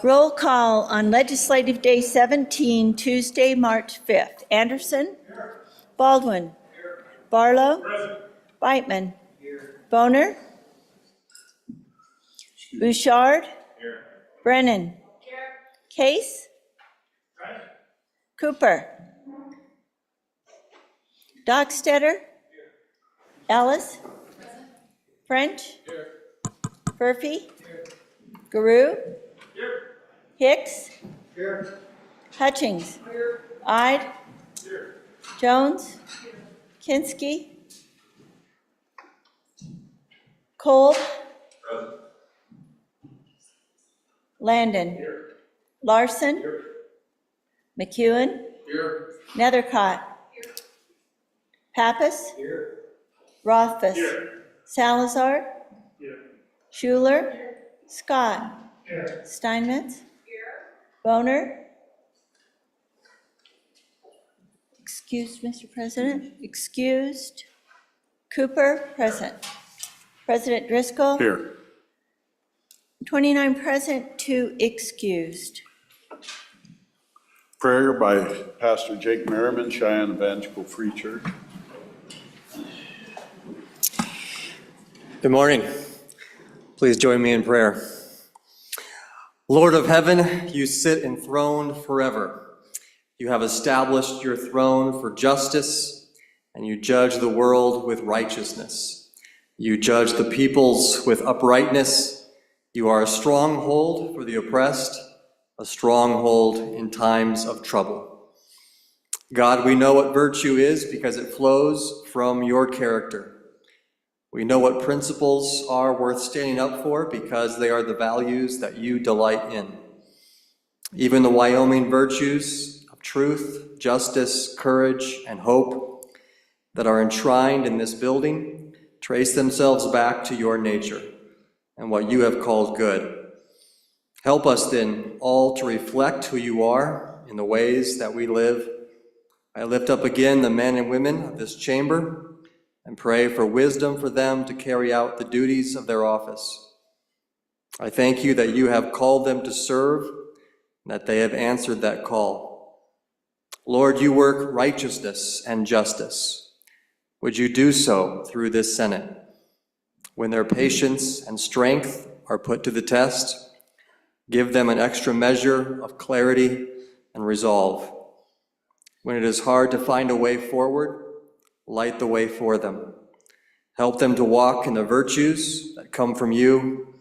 Roll call on Legislative Day 17, Tuesday, March 5th. Anderson? Here. Baldwin? Here. Barlow? Present. Beitman? Here. Boner? Bouchard? Here. Brennan? Here. Case? Present. Cooper? Dockstetter? Here. Ellis? Present. French? Here. Murphy? Here. Garou? Here. Hicks? Here. Hutchings? Here. Ide? Here. Jones? Here. Kinski? Cole? Present. Landon? Here. Larson? Here. McEwen? Here. Nethercott? Here. Pappas? Here. Rothfuss? Here. Salazar? Here. Schuler? Here. Scott? Here. Steinmetz? Here. Boner? Excused, Mr. President. Excused. Cooper? Present. President Driscoll? Here. 29 present, 2 excused. Prayer by Pastor Jake Merriman, Cheyenne Evangelical Free Church. Good morning. Please join me in prayer. Lord of heaven, you sit enthroned forever. You have established your throne for justice, and you judge the world with righteousness. You judge the peoples with uprightness. You are a stronghold for the oppressed, a stronghold in times of trouble. God, we know what virtue is because it flows from your character. We know what principles are worth standing up for because they are the values that you delight in. Even the Wyoming virtues of truth, justice, courage, and hope that are enshrined in this building trace themselves back to your nature and what you have called good. Help us then all to reflect who you are in the ways that we live. I lift up again the men and women of this chamber and pray for wisdom for them to carry out the duties of their office. I thank you that you have called them to serve, and that they have answered that call. Lord, you work righteousness and justice. Would you do so through this Senate? When their patience and strength are put to the test, give them an extra measure of clarity and resolve. When it is hard to find a way forward, light the way for them. Help them to walk in the virtues that come from you,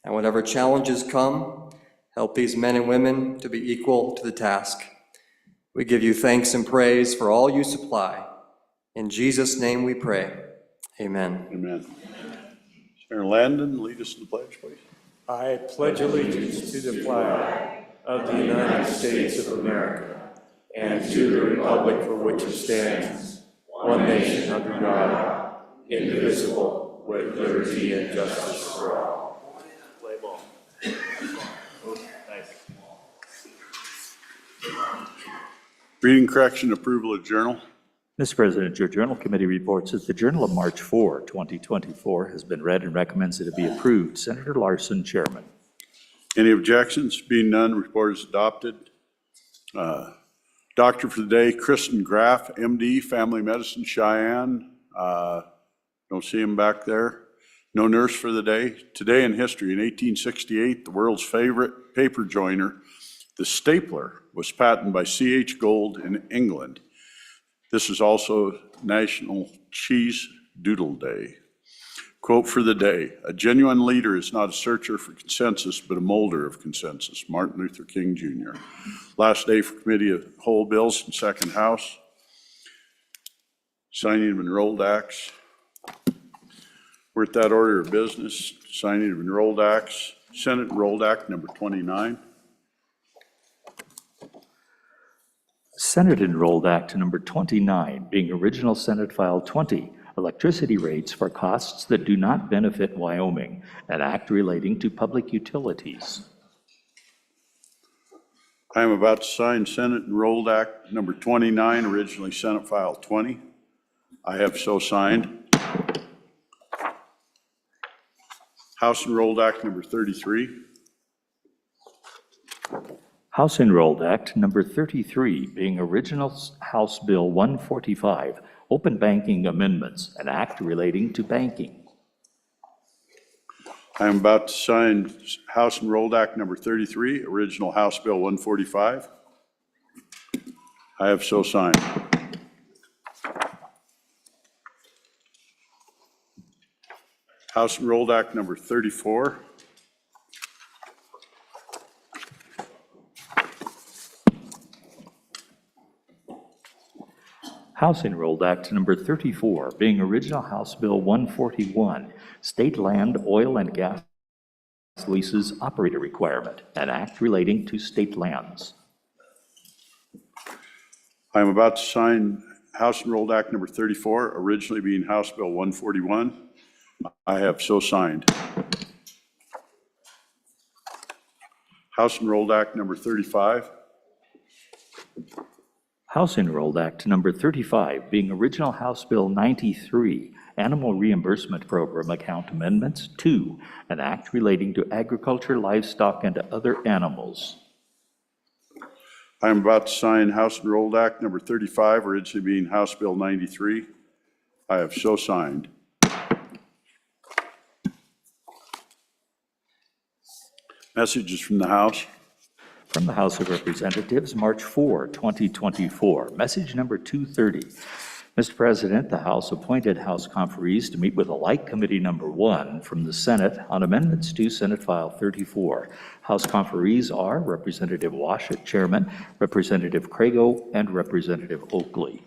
and whatever challenges come, help these men and women to be equal to the task. We give you thanks and praise for all you supply. In Jesus' name we pray. Amen. Amen. Senator Landon, lead us in the pledge, please. I pledge allegiance to the flag of the United States of America and to the republic for which it stands, one nation under God, indivisible, with liberty and justice for all. Play ball. Nice. Reading, correction, approval of journal. Mr. President, your journal committee reports that the Journal of March 4, 2024 has been read and recommends that it be approved. Senator Larson, Chairman. Any objections? Being none, report is adopted. Doctor for the day, Kristen Graff, MD, Family Medicine, Cheyenne. Don't see him back there. No nurse for the day. Today in history, in 1868, the world's favorite paper joiner, the stapler, was patented by C.H. Gold in England. This is also National Cheese Doodle Day. Quote for the day, a genuine leader is not a searcher for consensus, but a molder of consensus. Martin Luther King, Jr. Last day for committee of whole bills in second house. Signing of enrolled acts. We're at that order of business. Signing of enrolled acts. Senate Enrolled Act number 29. Senate Enrolled Act number 29, being original Senate File 20, electricity rates for costs that do not benefit Wyoming, an act relating to public utilities. I am about to sign Senate Enrolled Act number 29, originally Senate File 20. I have so signed. House Enrolled Act number 33. House Enrolled Act Number 33, being original House Bill 145, Open Banking Amendments, an act relating to banking. I am about to sign House Enrolled Act Number 33, original House Bill 145. I have so signed. House Enrolled Act Number 34. House Enrolled Act Number 34, being original House Bill 141, State Land, Oil, and Gas Leases Operator Requirement, an act relating to state lands. I am about to sign House Enrolled Act Number 34, originally being House Bill 141. I have so signed. House Enrolled Act Number 35. House Enrolled Act Number 35, being original House Bill 93, Animal Reimbursement Program Account Amendments 2, an act relating to agriculture, livestock, and other animals. I am about to sign House Enrolled Act Number 35, originally being House Bill 93. I have so signed. Messages from the House. From the House of Representatives, March 4, 2024. Message number 230. Mr. President, the House appointed House conferees to meet with a like committee number 1 from the Senate on amendments to Senate File 34. House conferees are Representative Washut, Chairman, Representative Crago, and Representative Oakley.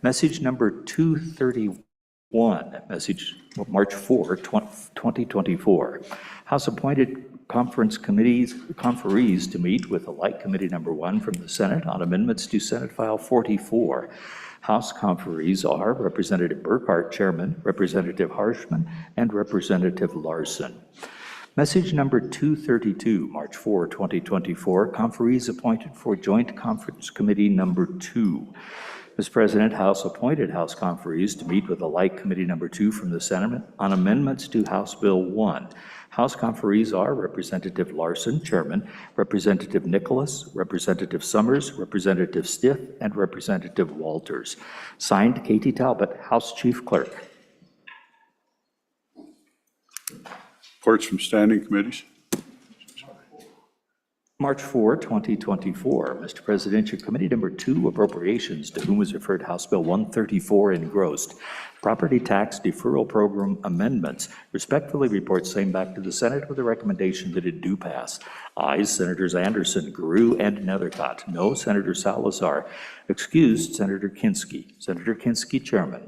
Message number 231, message March 4, 2024. House appointed conferees to meet with a like committee number 1 from the Senate on amendments to Senate File 44. House conferees are Representative Burkhart, Chairman, Representative Harshman, and Representative Larson. Message number 232, March 4, 2024, conferees appointed for Joint Conference Committee number 2. Mr. President, House appointed House conferees to meet with a like committee number 2 from the Senate on amendments to House Bill 1. House conferees are Representative Larson, Chairman, Representative Nicholas, Representative Summers, Representative Stiff, and Representative Walters. Signed, Katie Talbot, House Chief Clerk. Reports from standing committees. March 4, 2024. Mr. President, your committee number 2, Appropriations, to whom is referred House Bill 134 engrossed. Property Tax Deferral Program Amendments, respectfully report same back to the Senate with a recommendation that it do pass. Ayes, Senators Anderson, Guru, and Nethercott. No, Senator Salazar. Excused, Senator Kinski. Senator Kinski, Chairman.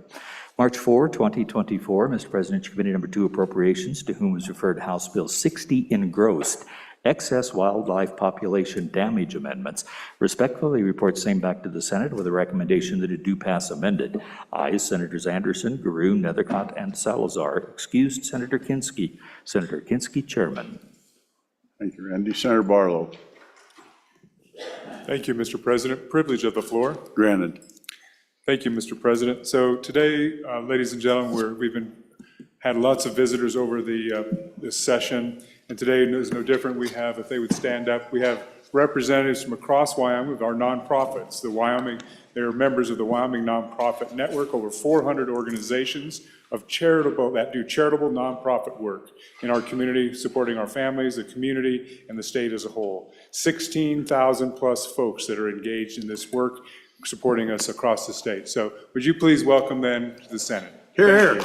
March 4, 2024. Mr. President, your committee number 2, Appropriations, to whom is referred House Bill 60 engrossed. Excess wildlife population damage amendments. Respectfully report same back to the Senate with a recommendation that it do pass amended. Ayes, Senators Anderson, Guru, Nethercott, and Salazar. Excused, Senator Kinski. Senator Kinski, Chairman. Thank you, Randy. Senator Barlow. Thank you, Mr. President. Privilege of the floor. Granted. Thank you, Mr. President. So today, ladies and gentlemen, we've had lots of visitors over this session, and today is no different. We have, if they would stand up, we have representatives from across Wyoming of our nonprofits. They're members of the Wyoming Nonprofit Network, over 400 organizations of that do charitable nonprofit work in our community, supporting our families, the community, and the state as a whole. 16,000 plus folks that are engaged in this work, supporting us across the state. So would you please welcome them to the Senate? Here, here.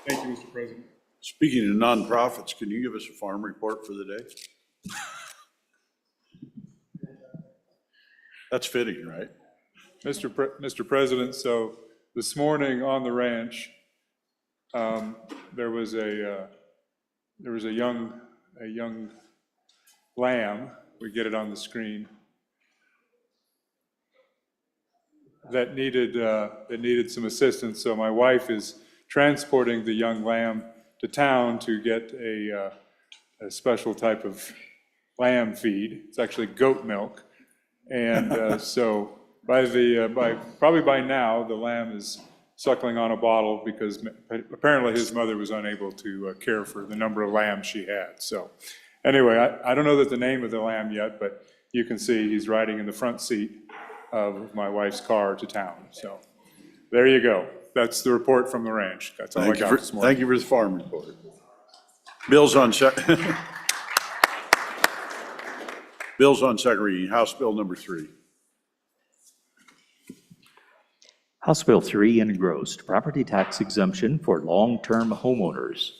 Thank you, Mr. President. Speaking of nonprofits, can you give us a farm report for the day? That's fitting, right? Mr. President, so this morning on the ranch, there was a young lamb. We get it on the screen. That needed some assistance. So my wife is transporting the young lamb to town to get a special type of lamb feed. It's actually goat milk, and so probably by now the lamb is suckling on a bottle because apparently his mother was unable to care for the number of lambs she had. So anyway, I don't know that the name of the lamb yet, but you can see he's riding in the front seat of my wife's car to town. So there you go. That's the report from the ranch. That's all I got this morning. Thank you for the farm report. Bills on Bills on second reading. House Bill number 3. House Bill 3 engrossed, property tax exemption for long-term homeowners.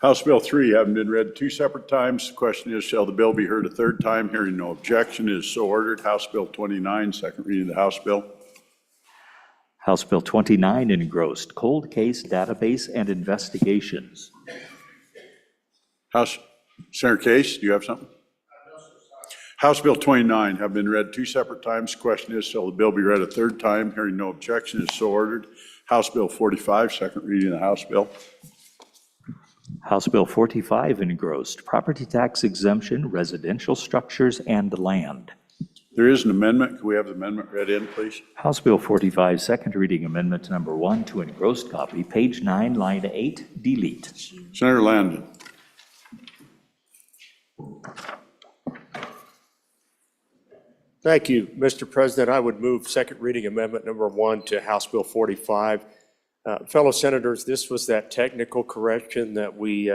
House Bill 3 having been read 2 separate times. The question is, shall the bill be heard a third time? Hearing no objection, it is so ordered. House Bill 29, second reading of the House Bill. House Bill 29 engrossed, cold case database and investigations. Senator Case, do you have something? House Bill 29 have been read 2 separate times. The question is, shall the bill be read a third time? Hearing no objection, it is so ordered. House Bill 45, second reading of the House Bill. House Bill 45 engrossed, property tax exemption, residential structures and land. There is an amendment. Can we have the amendment read in, please? House Bill 45, second reading amendment number 1 to engrossed copy, page 9, line 8, delete. Senator Landon. Thank you, Mr. President. I would move second reading amendment number 1 to House Bill 45. Fellow senators, this was that technical correction that we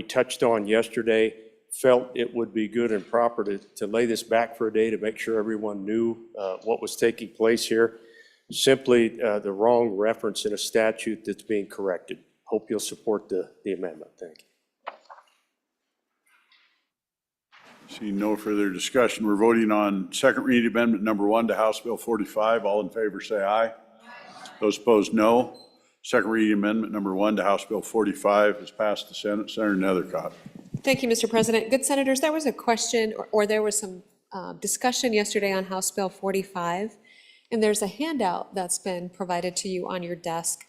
touched on yesterday. Felt it would be good and proper to lay this back for a day to make sure everyone knew what was taking place here. Simply the wrong reference in a statute that's being corrected. Hope you'll support the amendment. Thank you. Seeing no further discussion, we're voting on second reading amendment number 1 to House Bill 45. All in favor say aye. Those opposed, no. Second reading amendment number 1 to House Bill 45 has passed the Senate. Senator Nethercott. Thank you, Mr. President. Good senators, there was a question or there was some discussion yesterday on House Bill 45, and there's a handout that's been provided to you on your desk.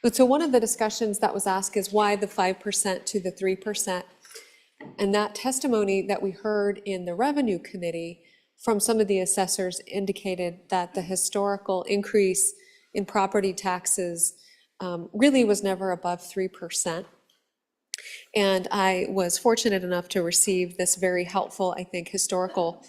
But so one of the discussions that was asked is why the 5% to the 3%? And that testimony that we heard in the Revenue Committee from some of the assessors indicated that the historical increase in property taxes really was never above 3%. And I was fortunate enough to receive this very helpful, I think, historical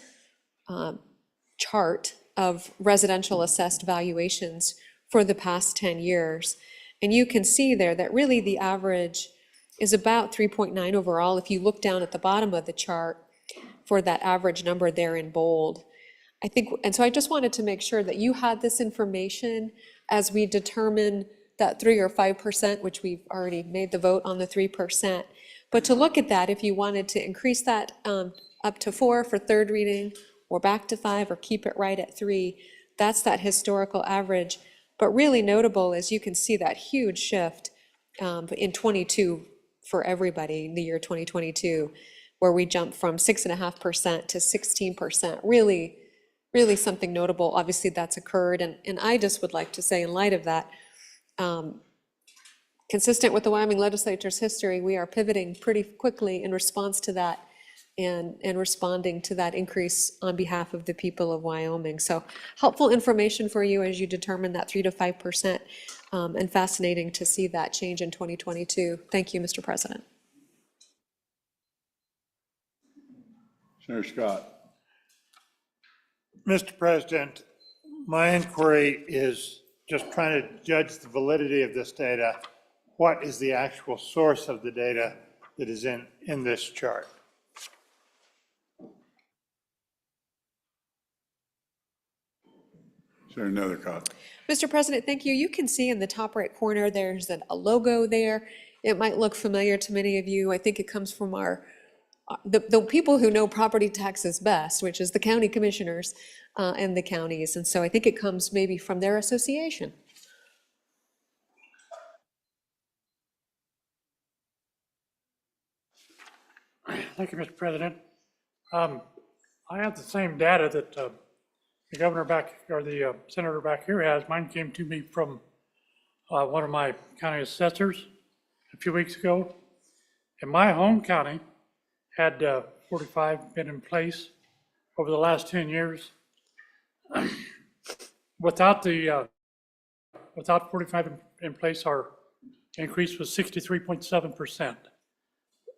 chart of residential assessed valuations for the past 10 years. And you can see there that really the average is about 3.9 overall. If you look down at the bottom of the chart for that average number there in bold, I think, and so I just wanted to make sure that you had this information as we determine that 3 or 5%, which we've already made the vote on the 3%. But to look at that, if you wanted to increase that up to 4 for third reading, or back to 5, or keep it right at 3, that's that historical average. But really notable is you can see that huge shift in 22 for everybody in the year 2022, where we jumped from 6.5% to 16%. Really, really something notable. Obviously that's occurred. And I just would like to say, in light of that, consistent with the Wyoming legislature's history, we are pivoting pretty quickly in response to that and responding to that increase on behalf of the people of Wyoming. So helpful information for you as you determine that 3 to 5%, and fascinating to see that change in 2022. Thank you, Mr. President. Senator Scott. Mr. President, my inquiry is just trying to judge the validity of this data. What is the actual source of the data that is in this chart? Senator Nethercott. Mr. President, thank you. You can see in the top right corner, there's a logo there. It might look familiar to many of you. I think it comes from the people who know property taxes best, which is the county commissioners and the counties. And so I think it comes maybe from their association. Thank you, Mr. President. I have the same data that the governor back, or the senator back here has. Mine came to me from one of my county assessors a few weeks ago. In my home county, had 45 been in place over the last 10 years. Without the without 45 in place, our increase was 63.7%.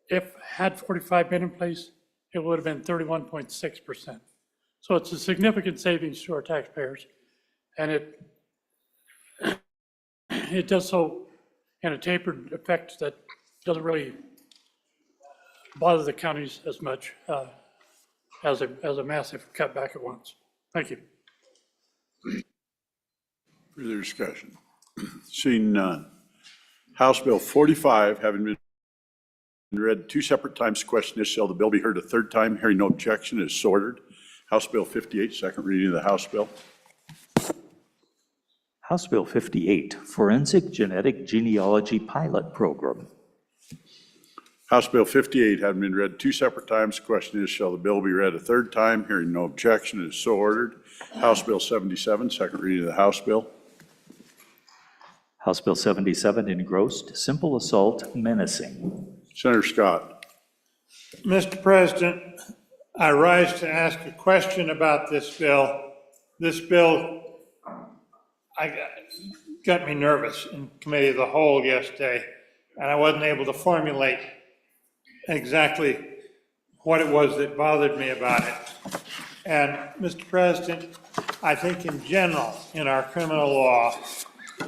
If had 45 been in place, it would have been 31.6%. So it's a significant savings to our taxpayers, and it does so in a tapered effect that doesn't really bother the counties as much as a massive cutback at once. Thank you. Further discussion? Seeing none. House Bill 45, having been read two separate times, the question is, shall the bill be heard a third time? Hearing no objection, is so ordered. House Bill 58, second reading of the House Bill. House Bill 58, Forensic Genetic Genealogy Pilot Program. House Bill 58, having been read two separate times, the question is, shall the bill be read a third time? Hearing no objection, is so ordered. House Bill 77, second reading of the House Bill. House Bill 77, engrossed, simple assault, menacing. Senator Scott. Mr. President, I rise to ask a question about this bill. This bill got me nervous in Committee of the Whole yesterday, and I wasn't able to formulate exactly what it was that bothered me about it. And, Mr. President, I think in general, in our criminal law,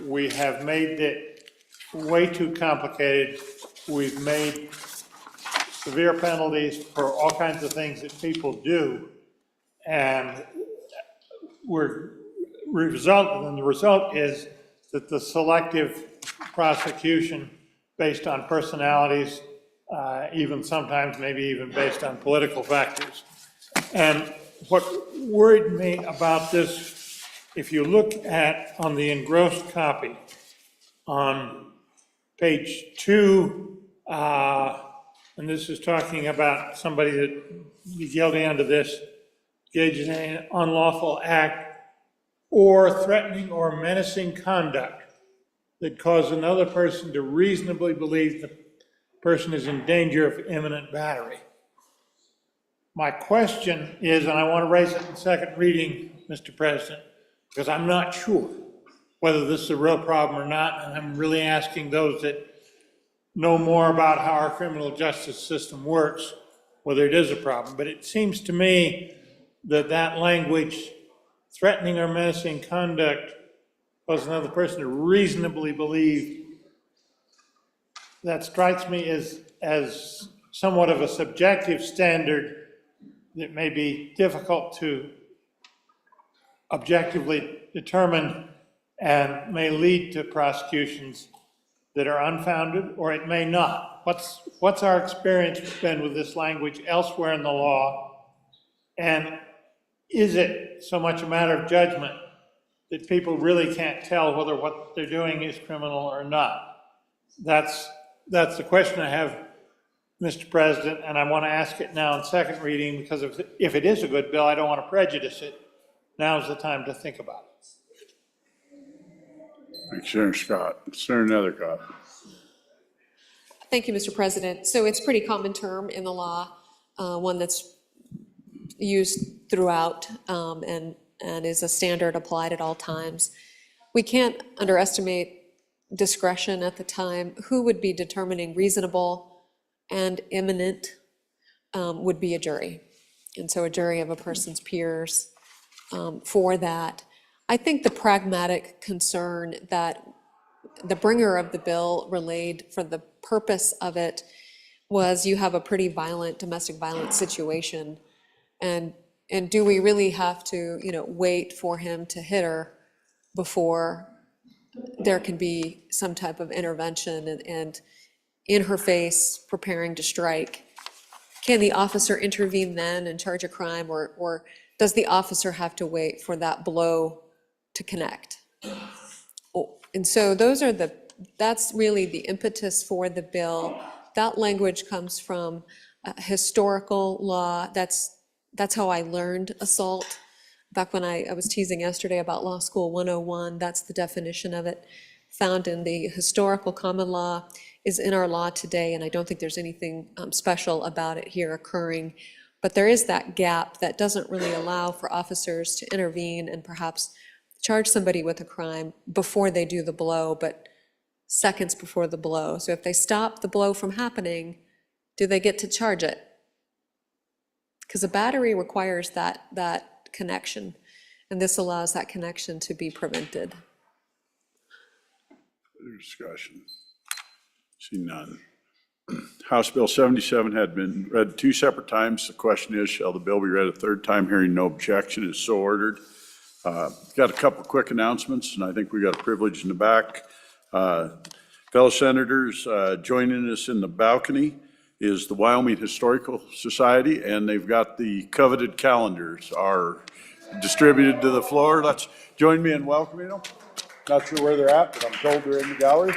we have made it way too complicated. We've made severe penalties for all kinds of things that people do, and the result is that the selective prosecution based on personalities, even sometimes maybe even based on political factors. And what worried me about this, if you look at on the engrossed copy on page 2, and this is talking about somebody that be guilty under this, engaged in an unlawful act or threatening or menacing conduct that cause another person to reasonably believe the person is in danger of imminent battery. My question is, and I want to raise it in second reading, Mr. President, because I'm not sure whether this is a real problem or not, and I'm really asking those that know more about how our criminal justice system works, whether it is a problem. But it seems to me that that language, threatening or menacing conduct, cause another person to reasonably believe, that strikes me as somewhat of a subjective standard that may be difficult to objectively determine and may lead to prosecutions that are unfounded, or it may not. What's our experience been with this language elsewhere in the law? And is it so much a matter of judgment that people really can't tell whether what they're doing is criminal or not? That's the question I have, Mr. President, and I want to ask it now in second reading, because if it is a good bill, I don't want to prejudice it. Now's the time to think about it. Thanks, Senator Scott. Senator Nethercott. Thank you, Mr. President. So it's a pretty common term in the law, one that's used throughout and is a standard applied at all times. We can't underestimate discretion at the time. Who would be determining reasonable and imminent would be a jury. And so a jury of a person's peers for that. I think the pragmatic concern that the bringer of the bill relayed for the purpose of it was you have a pretty violent domestic violence situation, and do we really have to, wait for him to hit her before there can be some type of intervention and in her face preparing to strike? Can the officer intervene then and charge a crime, or does the officer have to wait for that blow to connect? And so that's really the impetus for the bill. That language comes from historical law. That's how I learned assault. Back when I was teasing yesterday about Law School 101, that's the definition of it, found in the historical common law, is in our law today, and I don't think there's anything special about it here occurring. But there is that gap that doesn't really allow for officers to intervene and perhaps charge somebody with a crime before they do the blow, but seconds before the blow. So if they stop the blow from happening, do they get to charge it? Because a battery requires that connection, and this allows that connection to be prevented. Further discussion? See none. House Bill 77 had been read 2 separate times. The question is, shall the bill be read a third time? Hearing no objection is so ordered. Got a couple quick announcements, and I think we got a privilege in the back. Fellow senators, joining us in the balcony is the Wyoming Historical Society, and they've got the coveted calendars are distributed to the floor. Let's join me in welcoming them. Not sure where they're at, but I'm told they're in the gallery.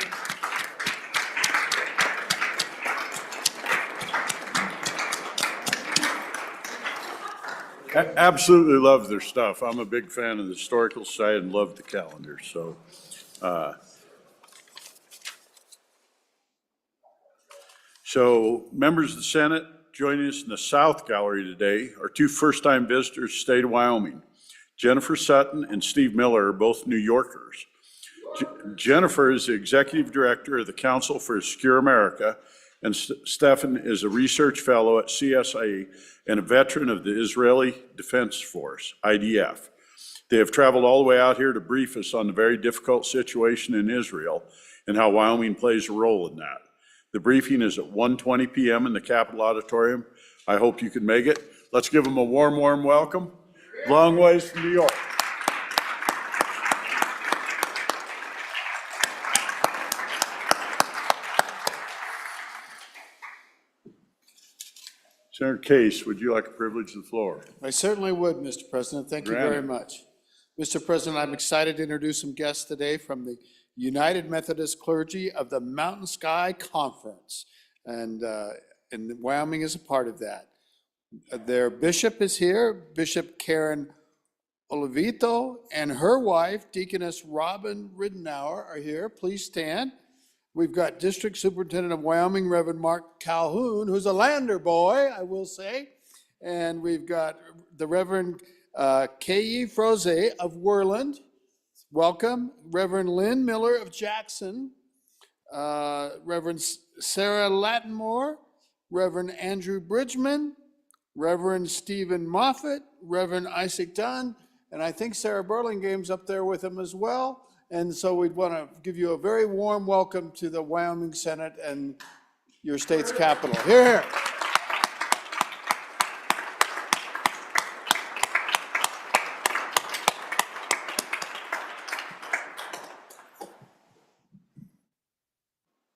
Absolutely love their stuff. I'm a big fan of the Historical Society and love the calendar. So members of the Senate, joining us in the South Gallery today are 2 first-time visitors to the state of Wyoming. Jennifer Sutton and Steve Miller are both New Yorkers. Jennifer is the Executive Director of the Council for a Secure America, and Stefan is a research fellow at CSA and a veteran of the Israeli Defense Force, IDF. They have traveled all the way out here to brief us on the very difficult situation in Israel and how Wyoming plays a role in that. The briefing is at 1:20 p.m. in the Capitol Auditorium. I hope you can make it. Let's give them a warm, warm welcome. Long ways from New York. Senator Case, would you like to privilege the floor? I certainly would, Mr. President. Thank you very much. Mr. President, I'm excited to introduce some guests today from the United Methodist Clergy of the Mountain Sky Conference. And Wyoming is a part of that. Their bishop is here, Bishop Karen Olivito, and her wife, Deaconess Robin Ridenour, are here. Please stand. We've got District Superintendent of Wyoming, Reverend Mark Calhoun, who's a Lander boy, I will say. And we've got the Reverend K.E. Froze of Worland. Welcome. Reverend Lynn Miller of Jackson. Reverend Sarah Lattimore. Reverend Andrew Bridgman. Reverend Stephen Moffett. Reverend Isaac Dunn. And I think Sarah Burlingame's up there with him as well. And so we'd want to give you a very warm welcome to the Wyoming Senate and your state's capital. Here.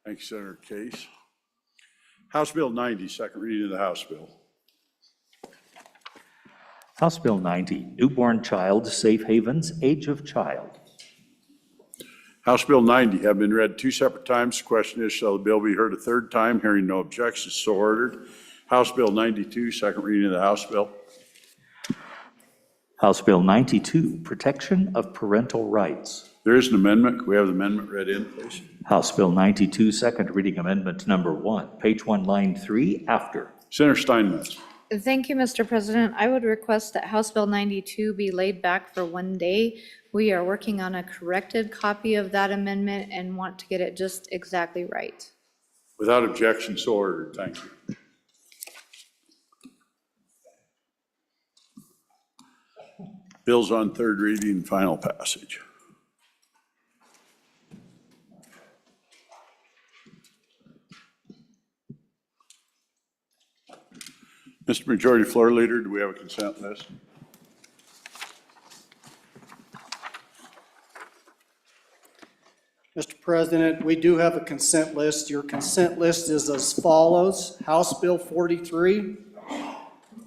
Thanks, Senator Case. House Bill 90, second reading of the House Bill. House Bill 90, Newborn Child Safe Havens, Age of Child. House Bill 90 have been read 2 separate times. The question is, shall the bill be heard a third time? Hearing no objections, so ordered. House Bill 92, second reading of the House Bill. House Bill 92, Protection of Parental Rights. There is an amendment. Can we have the amendment read in, please? House Bill 92, second reading amendment number 1, page 1, line 3, after. Senator Steinmetz. Thank you, Mr. President. I would request that House Bill 92 be laid back for 1 day. We are working on a corrected copy of that amendment and want to get it just exactly right. Without objection, so ordered. Thank you. Bills on third reading, final passage. Mr. Majority Floor Leader, do we have a consent list? Mr. President, we do have a consent list. Your consent list is as follows. House Bill 43,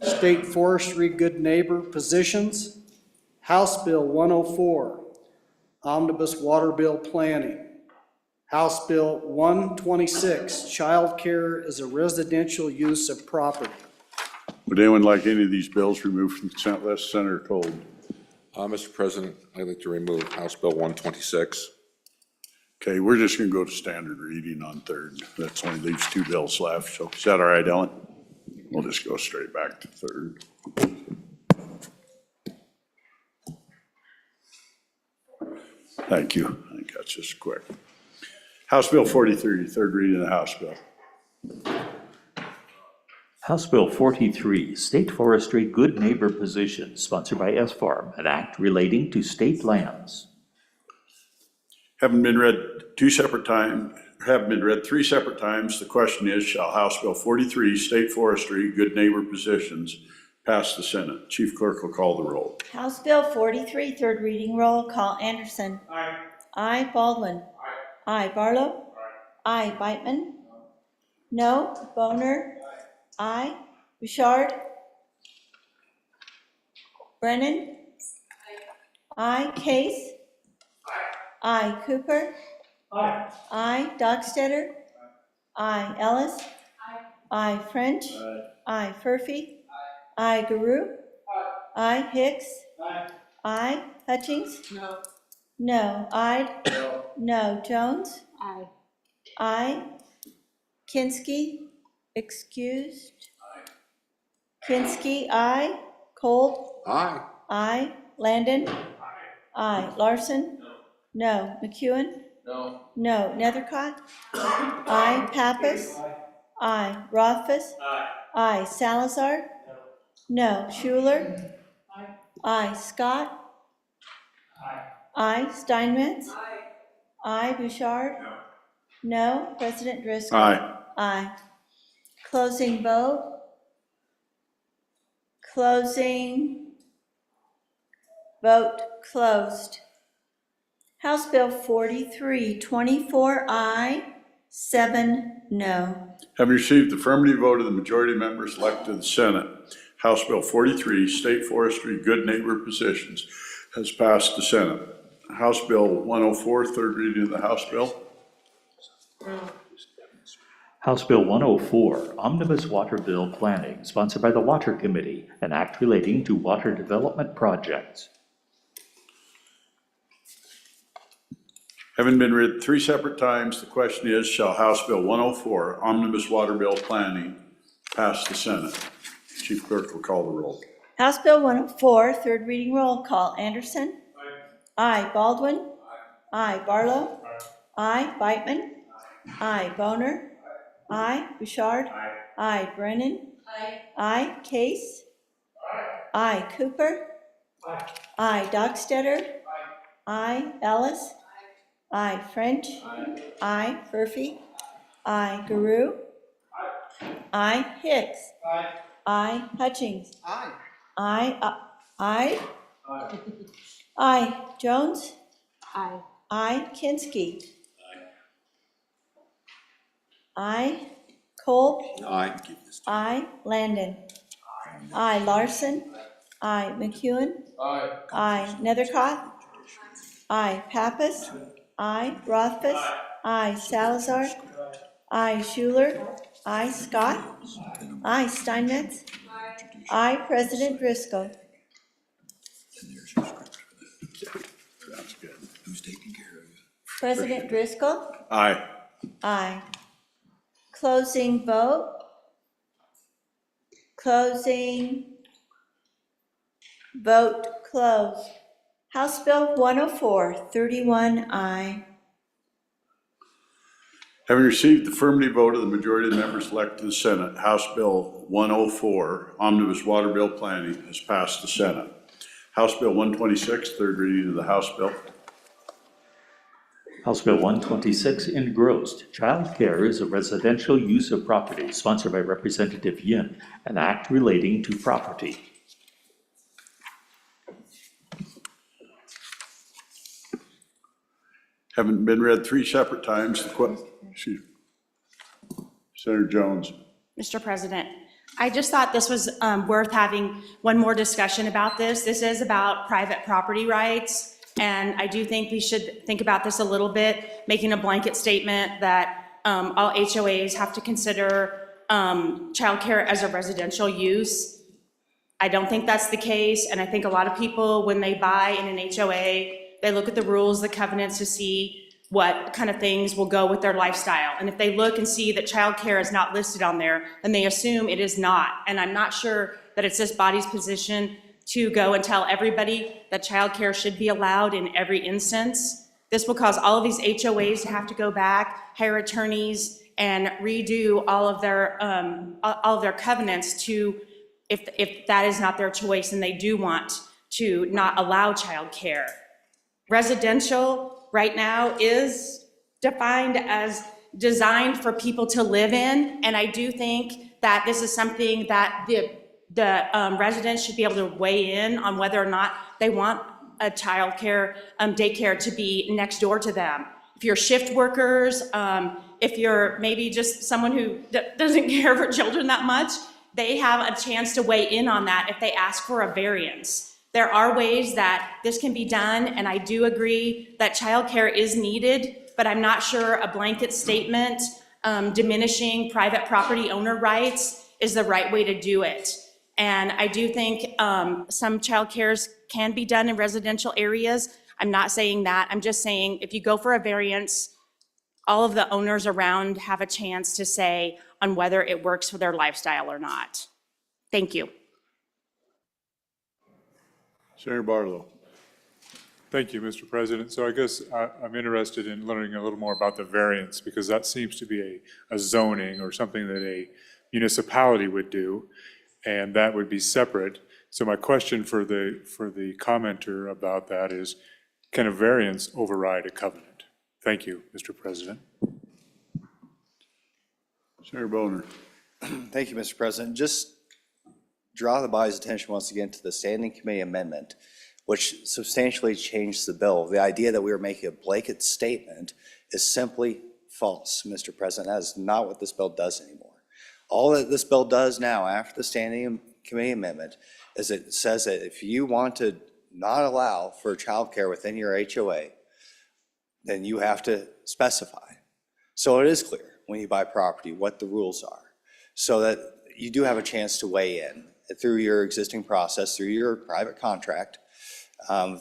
State Forestry Good Neighbor Positions. House Bill 104, Omnibus Water Bill Planning. House Bill 126, Child Care as a Residential Use of Property. Would anyone like any of these bills removed from the consent list? Senator Cold. Mr. President, I'd like to remove House Bill 126. Okay, we're just going to go to standard reading on third. That's only leaves 2 bills left. So is that all right, Ellen? We'll just go straight back to third. Thank you. I think that's just quick. House Bill 43, third reading of the House bill. House Bill 43, State Forestry Good Neighbor Position, sponsored by S-Farm, an act relating to state lands. Having been read three separate times, the question is, shall House Bill 43, State Forestry Good Neighbor Positions, pass the Senate? Chief Clerk will call the roll. House Bill 43, third reading, roll call. Anderson. Aye. Aye. Baldwin. Aye. Barlow. Aye. Beitman. No. Boner. Aye. Bouchard. Brennan. Aye. Case. Aye. Cooper. Aye. Dockstetter. Aye. Ellis. Aye. French. Aye. Furphy. Aye. Guru. Aye. Hicks. Aye. Hutchings. No. Aye. No. Jones. Aye. Kinsky, excused. Kinsky, aye. Cold. Aye. Aye. Landon. Aye. Larson. No. McEwen. No. Nethercott. Aye. Pappas. Aye. Rothfuss. Aye. Salazar. No. Schuler. Aye. Scott. Aye. Steinmetz. Aye. Bouchard. No. President Driscoll. Aye. Aye. Closing vote. Closing. Vote closed. House Bill 43, 24 aye, 7 no. Having received the affirmative vote of the majority of members elected to the Senate, House Bill 43, State Forestry Good Neighbor Positions, has passed the Senate. House Bill 104, third reading of the House bill. House Bill 104, Omnibus Water Bill Planning, sponsored by the Water Committee, an act relating to water development projects. Having been read three separate times, the question is, shall House Bill 104, Omnibus Water Bill Planning, pass the Senate? Chief Clerk will call the roll. House Bill 104, third reading roll call. Anderson. Aye. Baldwin. Aye. Barlow. Aye. Beitman. Aye. Boner. Aye. Bouchard. Aye. Brennan. Aye. Case. Aye. Cooper. Aye. Dockstetter. Aye. Ellis. Aye. French. Aye. Furphy. Aye. Guru. Aye. Hicks. Aye. Hutchings. Aye. Aye. Jones. Aye. Kinsky. Aye. Cole. Aye. Aye. Landon. Aye. Larson. Aye. McEwen. Aye. Nethercott. Aye. Pappas. Aye. Rothfuss. Aye. Salazar. Aye. Schuler. Aye. Scott. Aye. Steinmetz. Aye. President Driscoll. That's good. President Driscoll. Aye. Aye. Closing vote. Closing. Vote closed. House Bill 104, 31 aye. Having received the affirmative vote of the majority of the members elected to the Senate, House Bill 104, Omnibus Water Bill Planning, has passed the Senate. House Bill 126, third reading of the House bill. House Bill 126, engrossed. Child care is a residential use of property, sponsored by Representative Yin, an act relating to property. Having been read three separate times, Senator Jones. Mr. President, I just thought this was worth having one more discussion about this. This is about private property rights, and I do think we should think about this a little bit, making a blanket statement that all HOAs have to consider childcare as a residential use. I don't think that's the case, and I think a lot of people, when they buy in an HOA, they look at the rules, the covenants to see what kind of things will go with their lifestyle. And if they look and see that childcare is not listed on there, then they assume it is not. And I'm not sure that it's this body's position to go and tell everybody that childcare should be allowed in every instance. This will cause all of these HOAs to have to go back, hire attorneys, and redo all of their covenants to, if that is not their choice and they do want to not allow childcare. Residential right now is defined as designed for people to live in, and I do think that this is something that the residents should be able to weigh in on whether or not they want a childcare daycare to be next door to them. If you're shift workers, if you're maybe just someone who doesn't care for children that much, they have a chance to weigh in on that if they ask for a variance. There are ways that this can be done, and I do agree that childcare is needed, but I'm not sure a blanket statement diminishing private property owner rights is the right way to do it. And I do think some childcares can be done in residential areas. I'm not saying that. I'm just saying if you go for a variance, all of the owners around have a chance to say on whether it works for their lifestyle or not. Thank you. Senator Barlow. Thank you, Mr. President. So I guess I'm interested in learning a little more about the variance, because that seems to be a zoning or something that a municipality would do, and that would be separate. So my question for the commenter about that is, can a variance override a covenant? Thank you, Mr. President. Senator Boner. Thank you, Mr. President. Just draw the body's attention once again to the Standing Committee amendment, which substantially changed the bill. The idea that we were making a blanket statement is simply false, Mr. President. That is not what this bill does anymore. All that this bill does now, after the Standing Committee amendment, is it says that if you want to not allow for childcare within your HOA, then you have to specify. So it is clear when you buy property what the rules are, so that you do have a chance to weigh in through your existing process, through your private contract,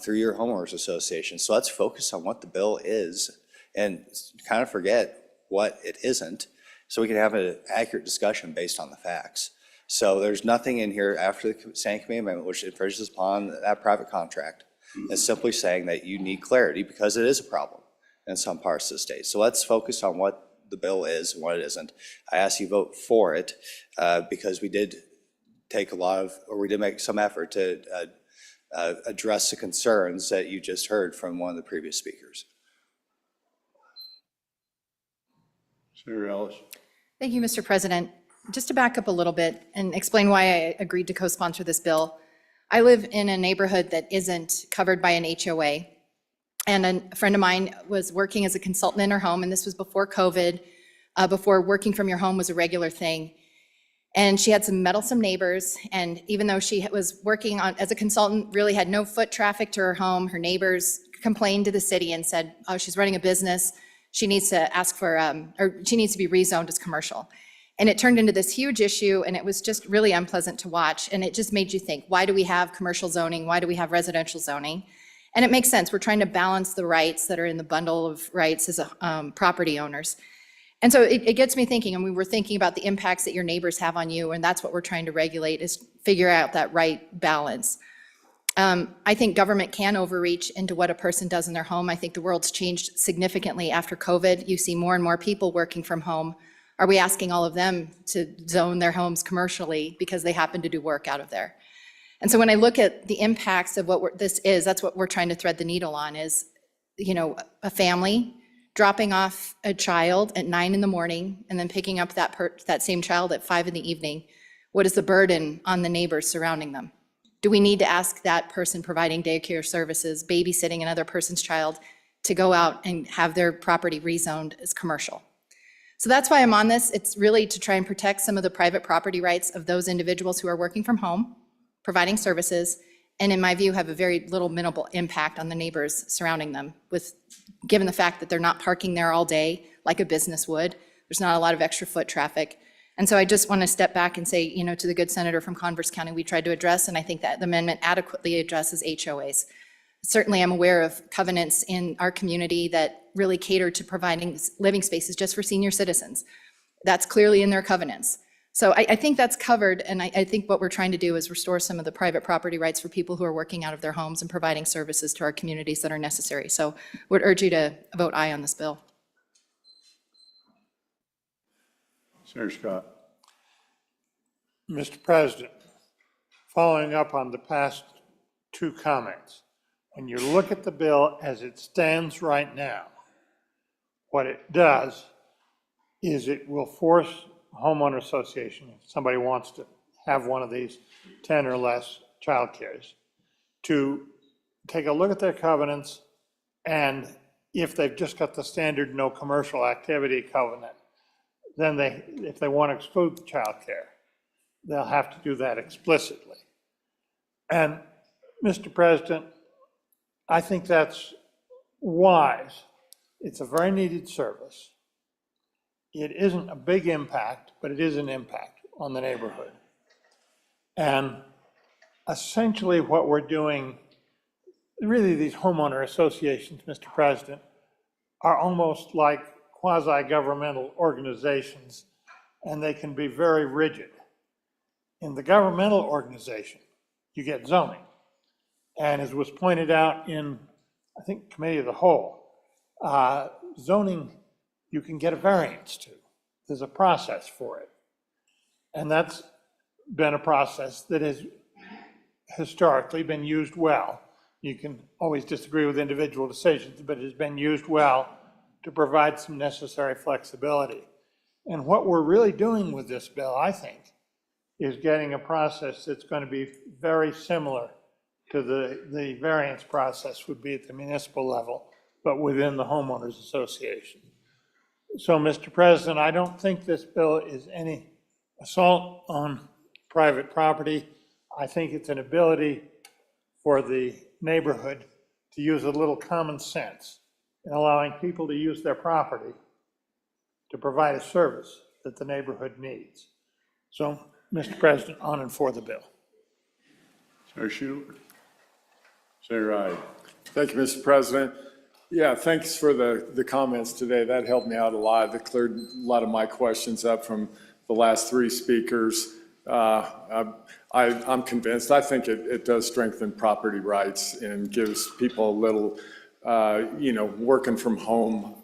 through your homeowners association. So let's focus on what the bill is and kind of forget what it isn't, so we can have an accurate discussion based on the facts. So there's nothing in here after the Standing Committee amendment which infringes upon that private contract. It's simply saying that you need clarity because it is a problem in some parts of the state. So let's focus on what the bill is and what it isn't. I ask you vote for it because we did take we did make some effort to address the concerns that you just heard from one of the previous speakers. Senator Ellis. Thank you, Mr. President. Just to back up a little bit and explain why I agreed to co-sponsor this bill. I live in a neighborhood that isn't covered by an HOA. And a friend of mine was working as a consultant in her home, and this was before COVID, before working from your home was a regular thing. And she had some meddlesome neighbors, and even though she was working as a consultant, really had no foot traffic to her home, her neighbors complained to the city and said, oh, she's running a business, she needs to ask for, or she needs to be rezoned as commercial. And it turned into this huge issue, and it was just really unpleasant to watch. And it just made you think, why do we have commercial zoning? Why do we have residential zoning? And it makes sense. We're trying to balance the rights that are in the bundle of rights as property owners. And so it gets me thinking, and we were thinking about the impacts that your neighbors have on you, and that's what we're trying to regulate, is figure out that right balance. I think government can overreach into what a person does in their home. I think the world's changed significantly after COVID. You see more and more people working from home. Are we asking all of them to zone their homes commercially because they happen to do work out of there? And so when I look at the impacts of what this is, that's what we're trying to thread the needle on is, a family dropping off a child at 9 in the morning and then picking up that same child at 5 in the evening. What is the burden on the neighbors surrounding them? Do we need to ask that person providing daycare services, babysitting another person's child, to go out and have their property rezoned as commercial? So that's why I'm on this. It's really to try and protect some of the private property rights of those individuals who are working from home, providing services, and in my view, have a very minimal impact on the neighbors surrounding them, given the fact that they're not parking there all day like a business would. There's not a lot of extra foot traffic. And so I just want to step back and say, to the good senator from Converse County, we tried to address, and I think that the amendment adequately addresses HOAs. Certainly, I'm aware of covenants in our community that really cater to providing living spaces just for senior citizens. That's clearly in their covenants. So I think that's covered, and I think what we're trying to do is restore some of the private property rights for people who are working out of their homes and providing services to our communities that are necessary. So would urge you to vote aye on this bill. Senator Scott. Mr. President, following up on the past two comments, when you look at the bill as it stands right now, what it does is it will force a homeowner association, if somebody wants to have one of these 10 or less child cares, to take a look at their covenants, and if they've just got the standard no commercial activity covenant, then if they want to exclude child care, they'll have to do that explicitly. And Mr. President, I think that's wise. It's a very needed service. It isn't a big impact, but it is an impact on the neighborhood. And essentially what we're doing, really these homeowner associations, Mr. President, are almost like quasi-governmental organizations, and they can be very rigid. In the governmental organization, you get zoning. And as was pointed out in, I think, Committee of the Whole, zoning you can get a variance to. There's a process for it. And that's been a process that has historically been used well. You can always disagree with individual decisions, but it has been used well to provide some necessary flexibility. And what we're really doing with this bill, I think, is getting a process that's going to be very similar to the variance process would be at the municipal level, but within the homeowners association. So, Mr. President, I don't think this bill is any assault on private property. I think it's an ability for the neighborhood to use a little common sense in allowing people to use their property to provide a service that the neighborhood needs. So, Mr. President, on and for the bill. Senator Schuler. Senator Ide. Thank you, Mr. President. Yeah, thanks for the comments today. That helped me out a lot. That cleared a lot of my questions up from the last three speakers. I'm convinced. I think it does strengthen property rights and gives people a little, working from home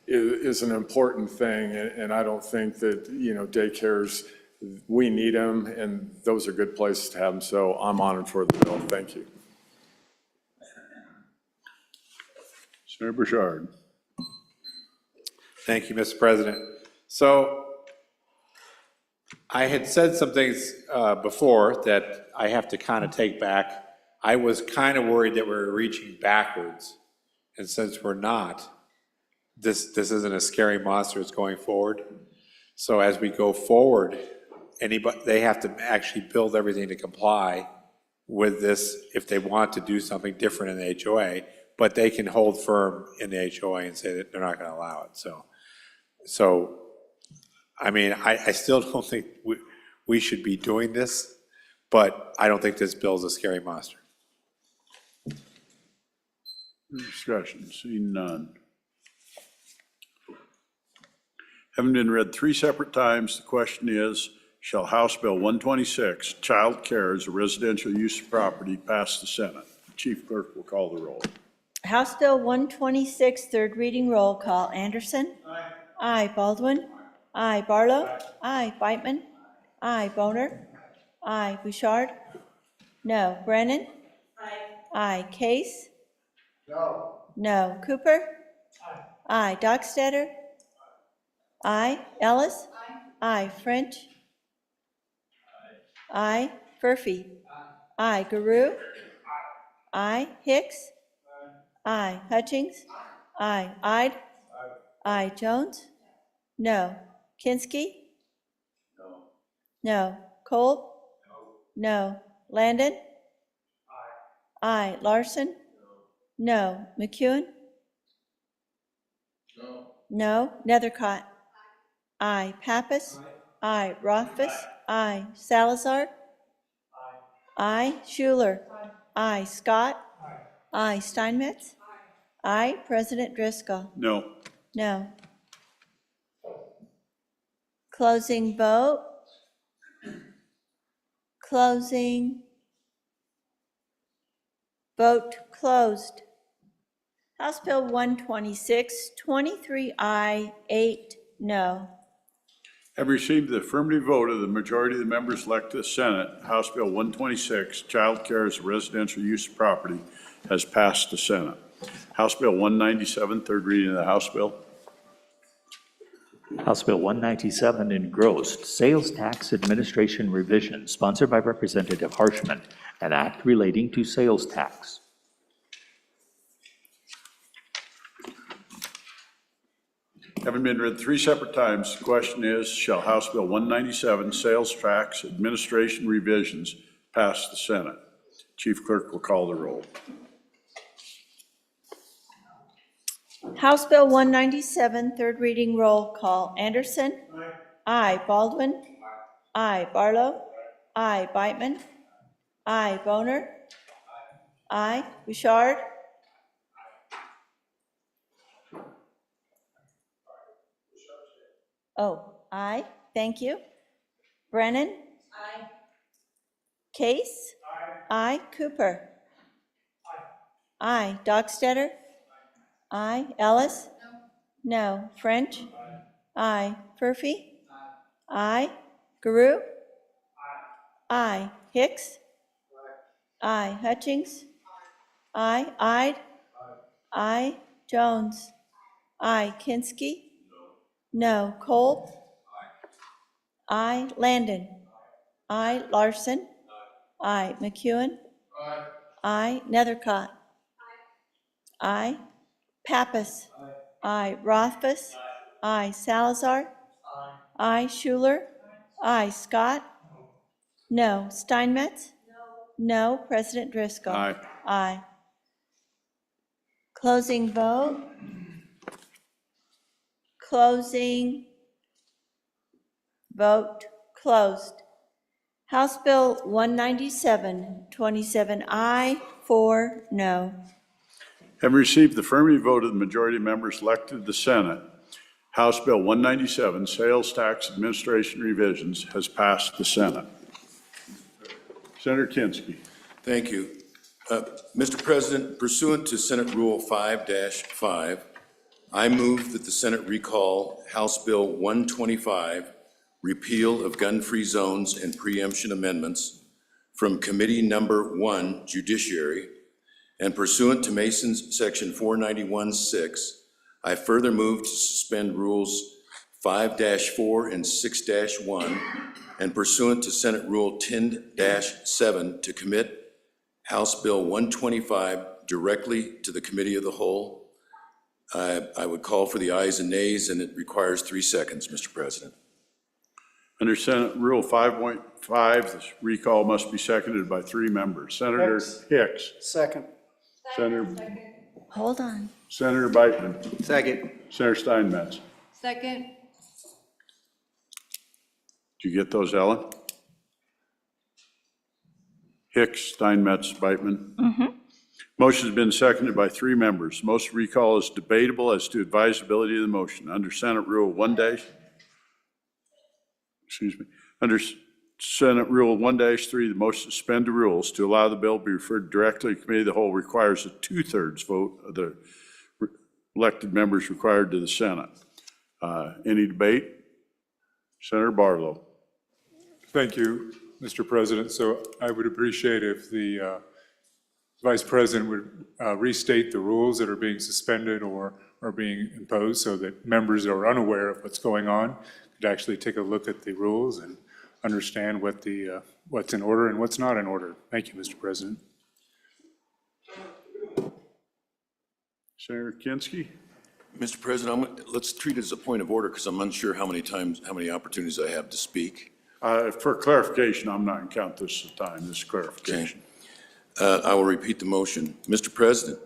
is an important thing. And I don't think that, daycares, we need them, and those are good places to have them. So I'm honored for the bill. Thank you. Senator Bouchard. Thank you, Mr. President. So I had said some things before that I have to kind of take back. I was kind of worried that we were reaching backwards. And since we're not, this isn't a scary monster that's going forward. So as we go forward, they have to actually build everything to comply with this if they want to do something different in the HOA, but they can hold firm in the HOA and say that they're not going to allow it. So I mean, I still don't think we should be doing this, but I don't think this bill is a scary monster. Discussion, seeing none. Having been read three separate times, the question is, shall House Bill 126, Child Care as a Residential Use of Property, pass the Senate? Chief Clerk will call the roll. House Bill 126, third reading, roll call. Anderson? Aye. Aye. Baldwin? Aye. Barlow? Aye. Beitman? Aye. Boner? Aye. Bouchard? No. Brennan? Aye. Aye. Case? No. No. Cooper? Aye. Aye. Dockstader? Aye. Ellis? Aye. French? Aye. Furphy? Aye. Garou? Aye. Hicks? Aye. Hutchings? Aye. Ide? Aye. Jones? No. Kinsky? No. Kolb? No. Landon? Aye. Larson? No. McEwen? No. Nethercott? Aye. Pappas? Aye. Rothfuss? Aye. Salazar? Aye. Schuler? Aye. Scott? Aye. Steinmetz? Aye. President Driscoll? No. No. Closing vote. Closing. Vote closed. House Bill 126, 23 aye, 8 no. Have received the affirmative vote of the majority of the members elected to the Senate, House Bill 126, Child Care as a Residential Use of Property, has passed the Senate. House Bill 197, third reading of the House Bill. House Bill 197 engrossed, Sales Tax Administration Revision, sponsored by Representative Harshman, an act relating to sales tax. Having been read three separate times, the question is, shall House Bill 197, Sales Tax Administration Revisions, pass the Senate? Chief Clerk will call the roll. House Bill 197, third reading roll call. Anderson? Aye. Baldwin? Aye. Barlow? Aye. Beitman? Aye. Boner? Aye. Bouchard? Oh, aye. Thank you. Brennan? Aye. Case? Aye. Cooper? Aye. Dockstetter? Aye. Ellis? No. French? Aye. Furphy? Aye. Guru? Aye. Hicks? Aye. Hutchings? Aye. Ide? Aye. Jones? Aye. Kinski? No. Cole? Aye. Landon? Aye. Larson? Aye. McEwen? Aye. Nethercott? Aye. Pappas? Aye. Rothfuss? Aye. Salazar? Aye. Schuler? Aye. Scott? No. Steinmetz? No. President Driscoll? Aye. Aye. Closing vote. Closing. Vote closed. House Bill 197, 27 aye, 4 no. Having received the affirmative vote of the majority of members elected to the Senate, House Bill 197, Sales Tax Administration Revisions, has passed the Senate. Senator Kinski. Thank you. Mr. President, pursuant to Senate Rule 5-5, I move that the Senate recall House Bill 125, Repeal of Gun-Free Zones and Preemption Amendments, from Committee Number 1, Judiciary, and pursuant to Mason's Section 491-6, I further move to suspend Rules 5-4 and 6-1, and pursuant to Senate Rule 10-7 to commit House Bill 125 directly to the Committee of the Whole. I would call for the ayes and nays, and it requires 3 seconds, Mr. President. Under Senate Rule 5.5, the recall must be seconded by 3 members. Senator Hicks. Second. Senator. Hold on. Senator Beitman. Second. Senator Steinmetz. Second. Did you get those, Ellen? Hicks, Steinmetz, Beitman. Motion has been seconded by 3 members. Most recall is debatable as to advisability of the motion. Under Senate Rule 1-, under Senate Rule 1-3, the motion to suspend the rules to allow the bill to be referred directly to Committee of the Whole requires a 2/3 vote of the elected members required to the Senate. Any debate? Senator Barlow. Thank you, Mr. President. So I would appreciate if the Vice President would restate the rules that are being suspended or are being imposed so that members who are unaware of what's going on could actually take a look at the rules and understand what the what's in order and what's not in order. Thank you, Mr. President. Senator Kinski. Mr. President, let's treat it as a point of order because I'm unsure how many opportunities I have to speak. For clarification, I'm not going to count this as time. This is clarification. I will repeat the motion. Mr. President,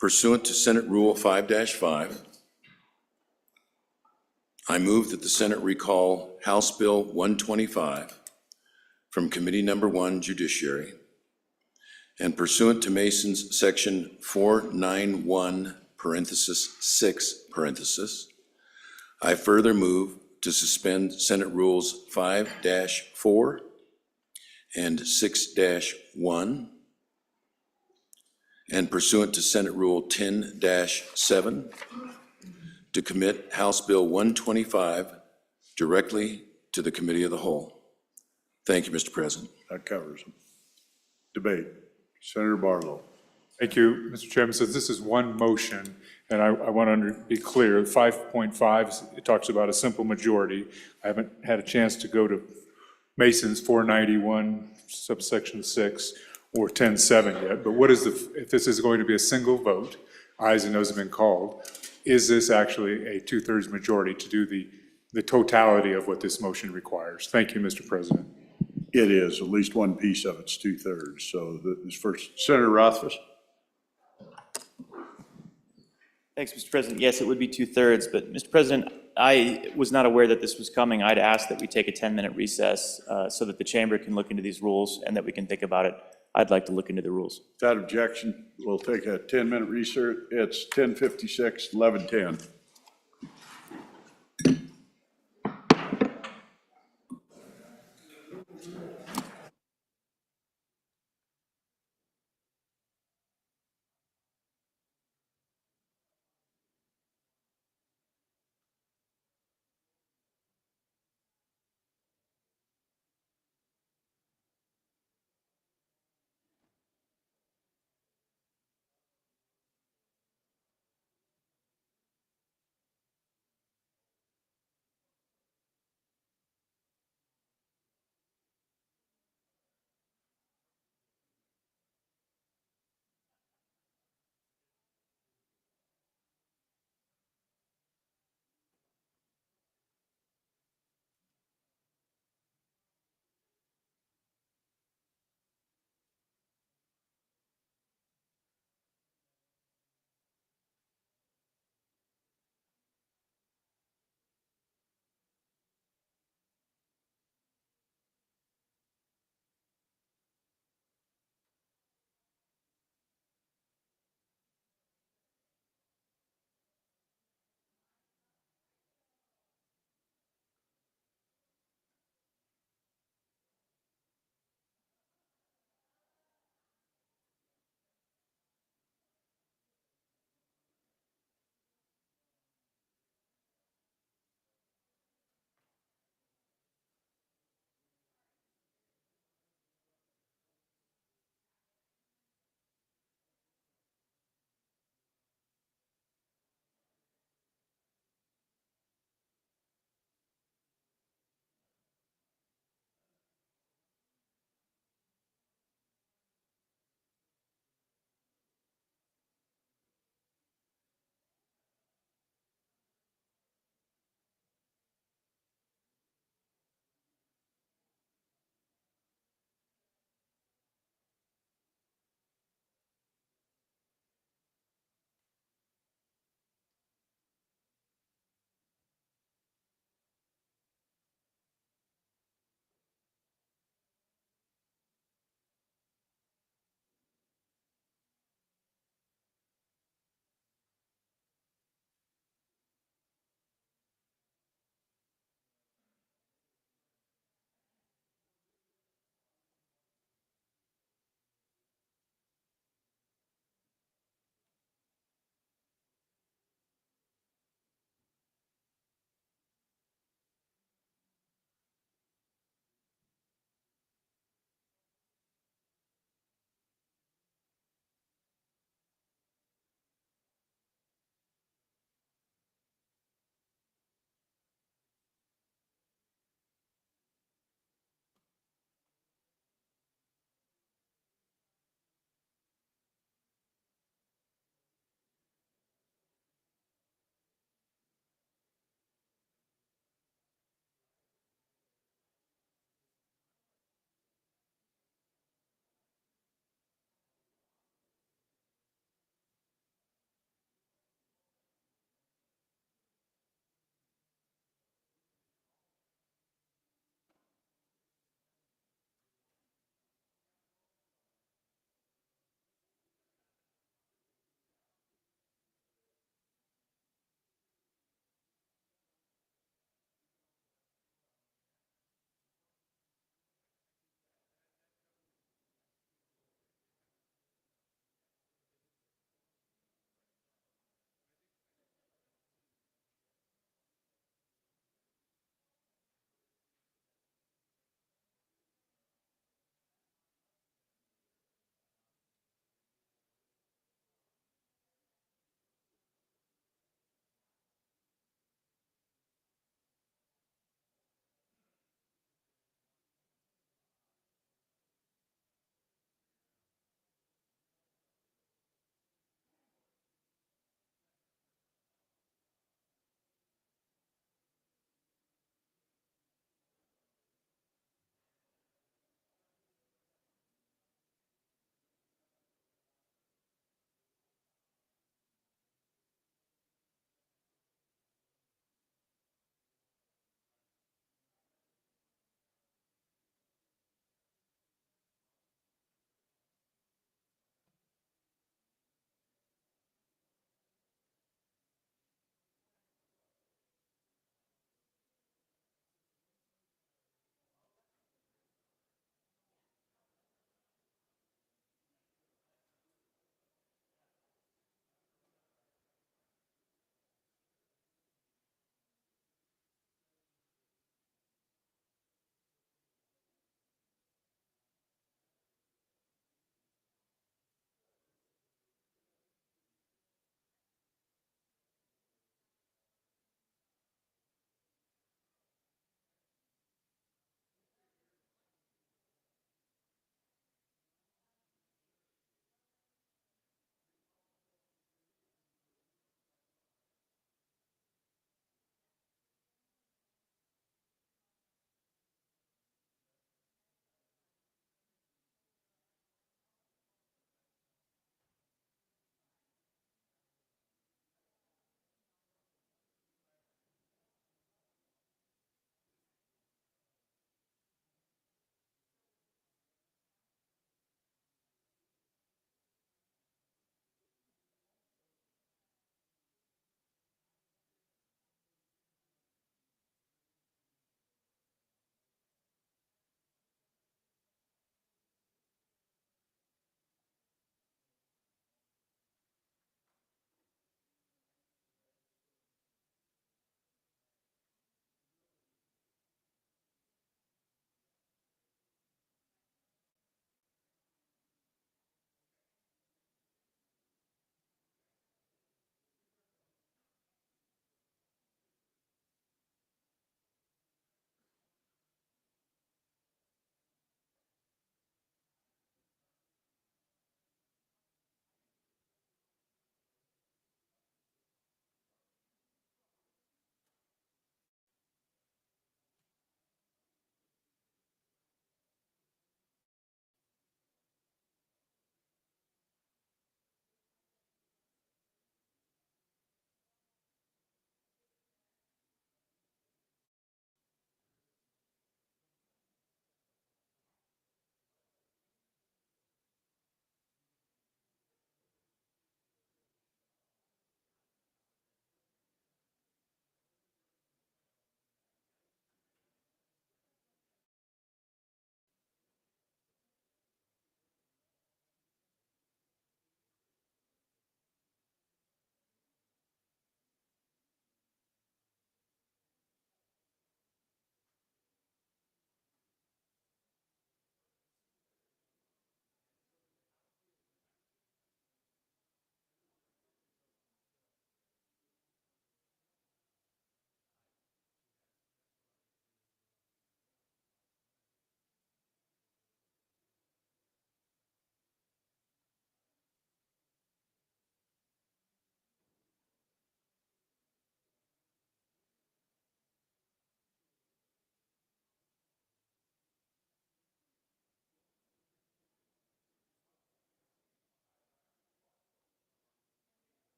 pursuant to Senate Rule 5-5, I move that the Senate recall House Bill 125 from Committee Number 1, Judiciary, and pursuant to Mason's Section 491(6), I further move to suspend Senate Rules 5-4 and 6-1, and pursuant to Senate Rule 10-7, to commit House Bill 125 directly to the Committee of the Whole. Thank you, Mr. President. That covers them. Debate. Senator Barlow. Thank you, Mr. Chairman. So this is one motion, and I want to be clear. 5.5, it talks about a simple majority. I haven't had a chance to go to Mason's 491 subsection 6 or 10.7 yet, but what is if this is going to be a single vote, ayes and noes have been called, is this actually a 2/3 majority to do the totality of what this motion requires? Thank you, Mr. President. It is, at least one piece of it's 2/3. So this first, Senator Rothfuss. Thanks, Mr. President. Yes, it would be 2/3, but Mr. President, I was not aware that this was coming. I'd ask that we take a 10-minute recess so that the chamber can look into these rules and that we can think about it. I'd like to look into the rules. Without objection, we'll take a 10-minute recess. It's 10:56, 11:10.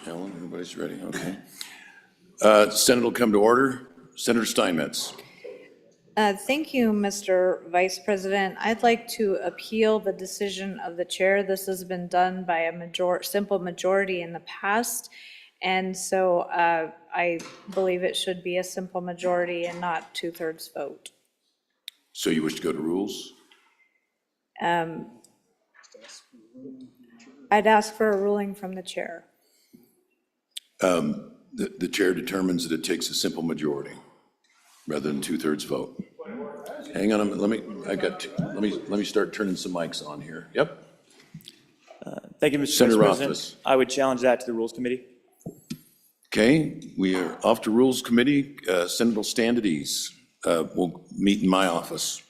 Ellen, everybody's ready, okay. Senate will come to order. Senator Steinmetz. Thank you, Mr. Vice President. I'd like to appeal the decision of the chair. This has been done by a simple majority in the past. And so I believe it should be a simple majority and not 2/3 vote. So you wish to go to rules? I'd ask for a ruling from the chair. The chair determines that it takes a simple majority rather than 2/3 vote. Hang on, let me start turning some mics on here. Yep. Thank you, Mr. Senator Vice President. Rothfuss. I would challenge that to the Rules Committee. Okay, we are off to Rules Committee. Senate will stand at ease. We'll meet in my office.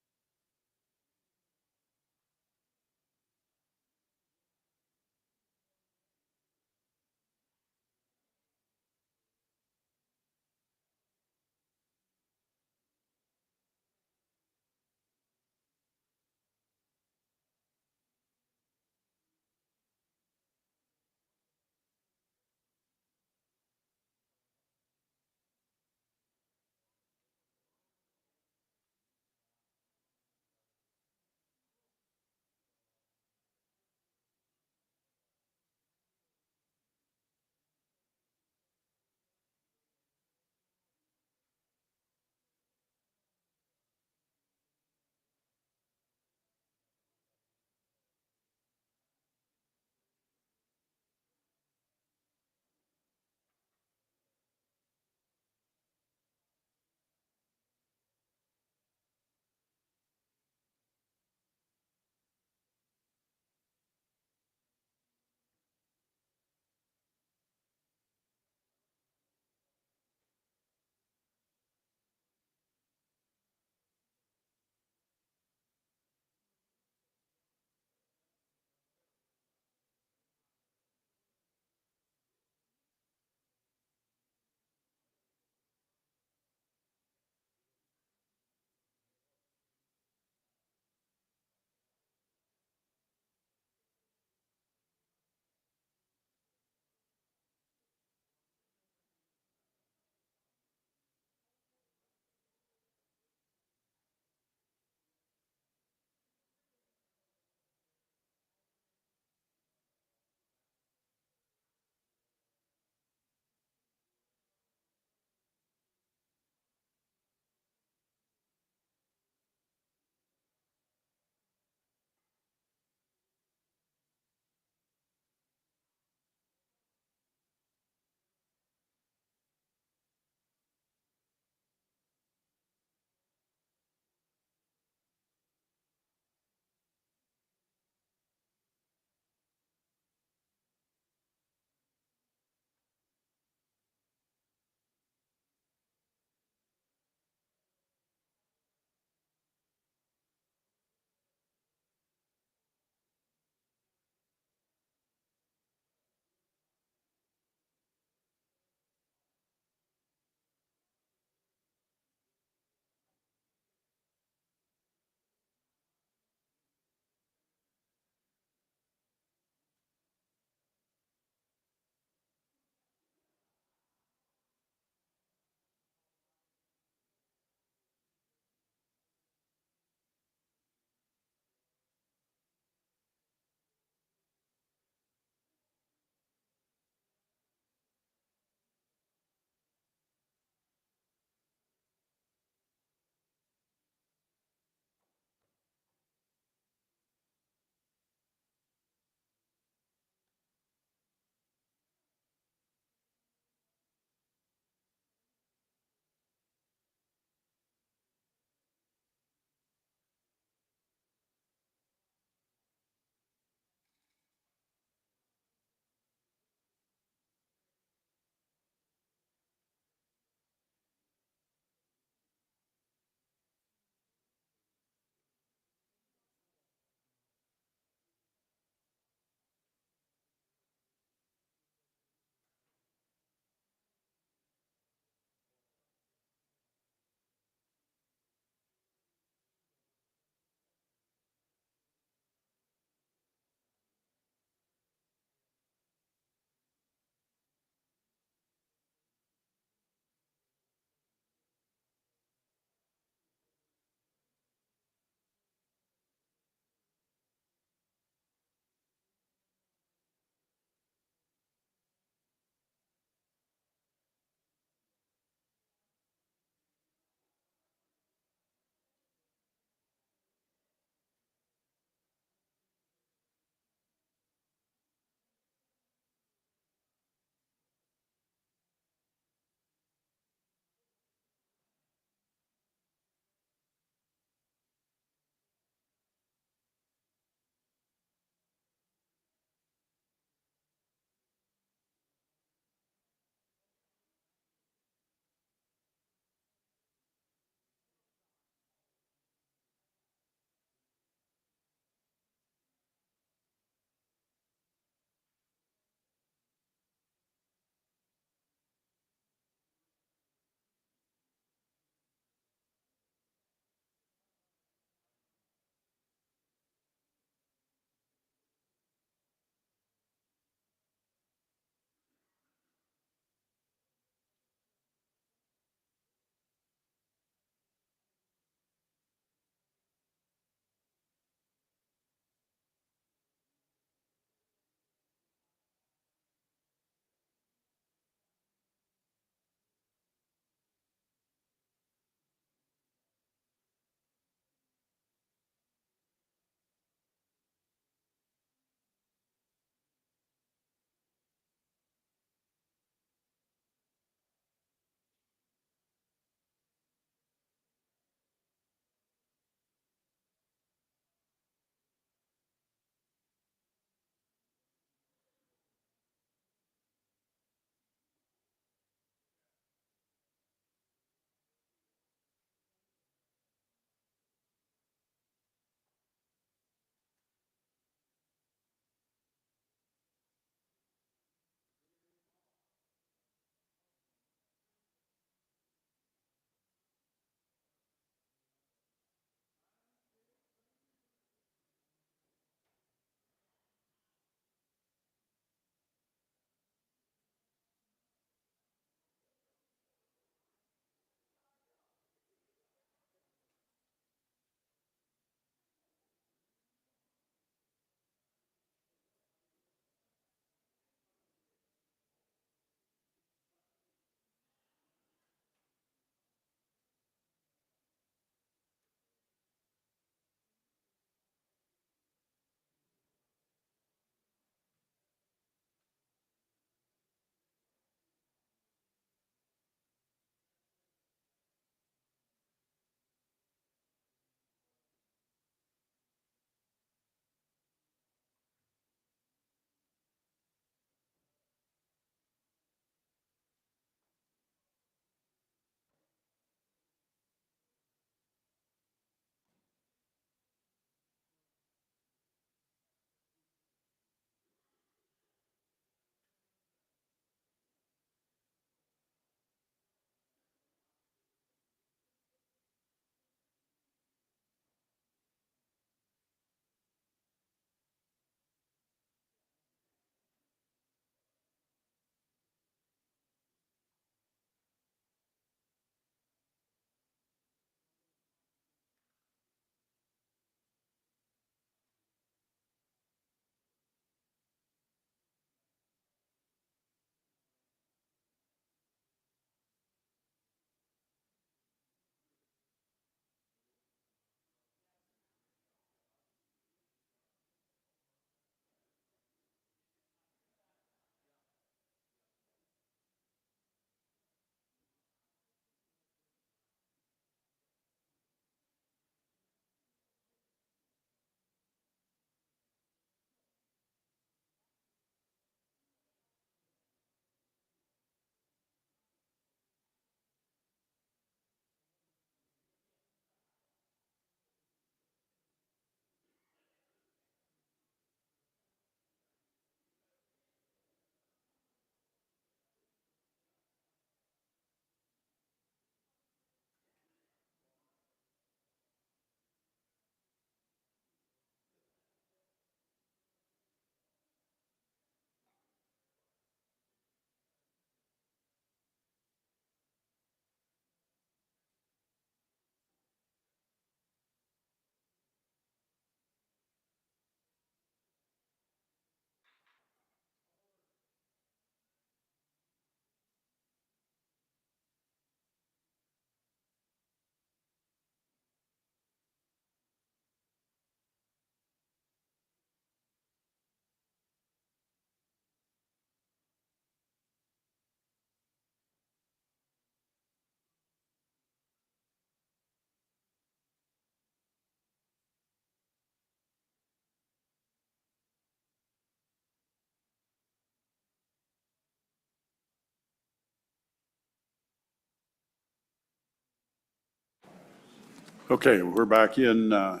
Okay, we're back in.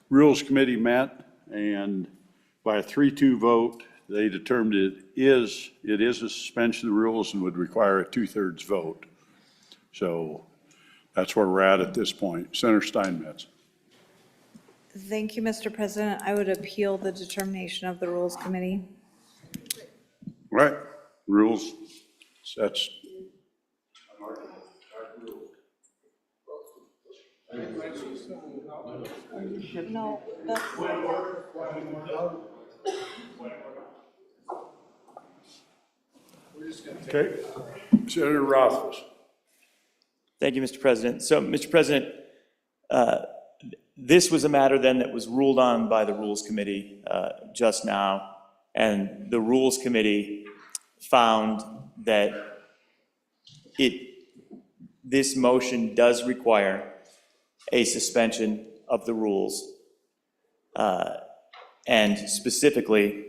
Rules Committee met, and by a 3-2 vote, they determined it is a suspension of the rules and would require a 2/3 vote. So that's where we're at this point. Senator Steinmetz. Thank you, Mr. President. I would appeal the determination of the Rules Committee. Right, rules, that's. No, Okay, Senator Rothfuss. Thank you, Mr. President. So, Mr. President, this was a matter then that was ruled on by the Rules Committee just now, and the Rules Committee found that this motion does require a suspension of the rules, and specifically,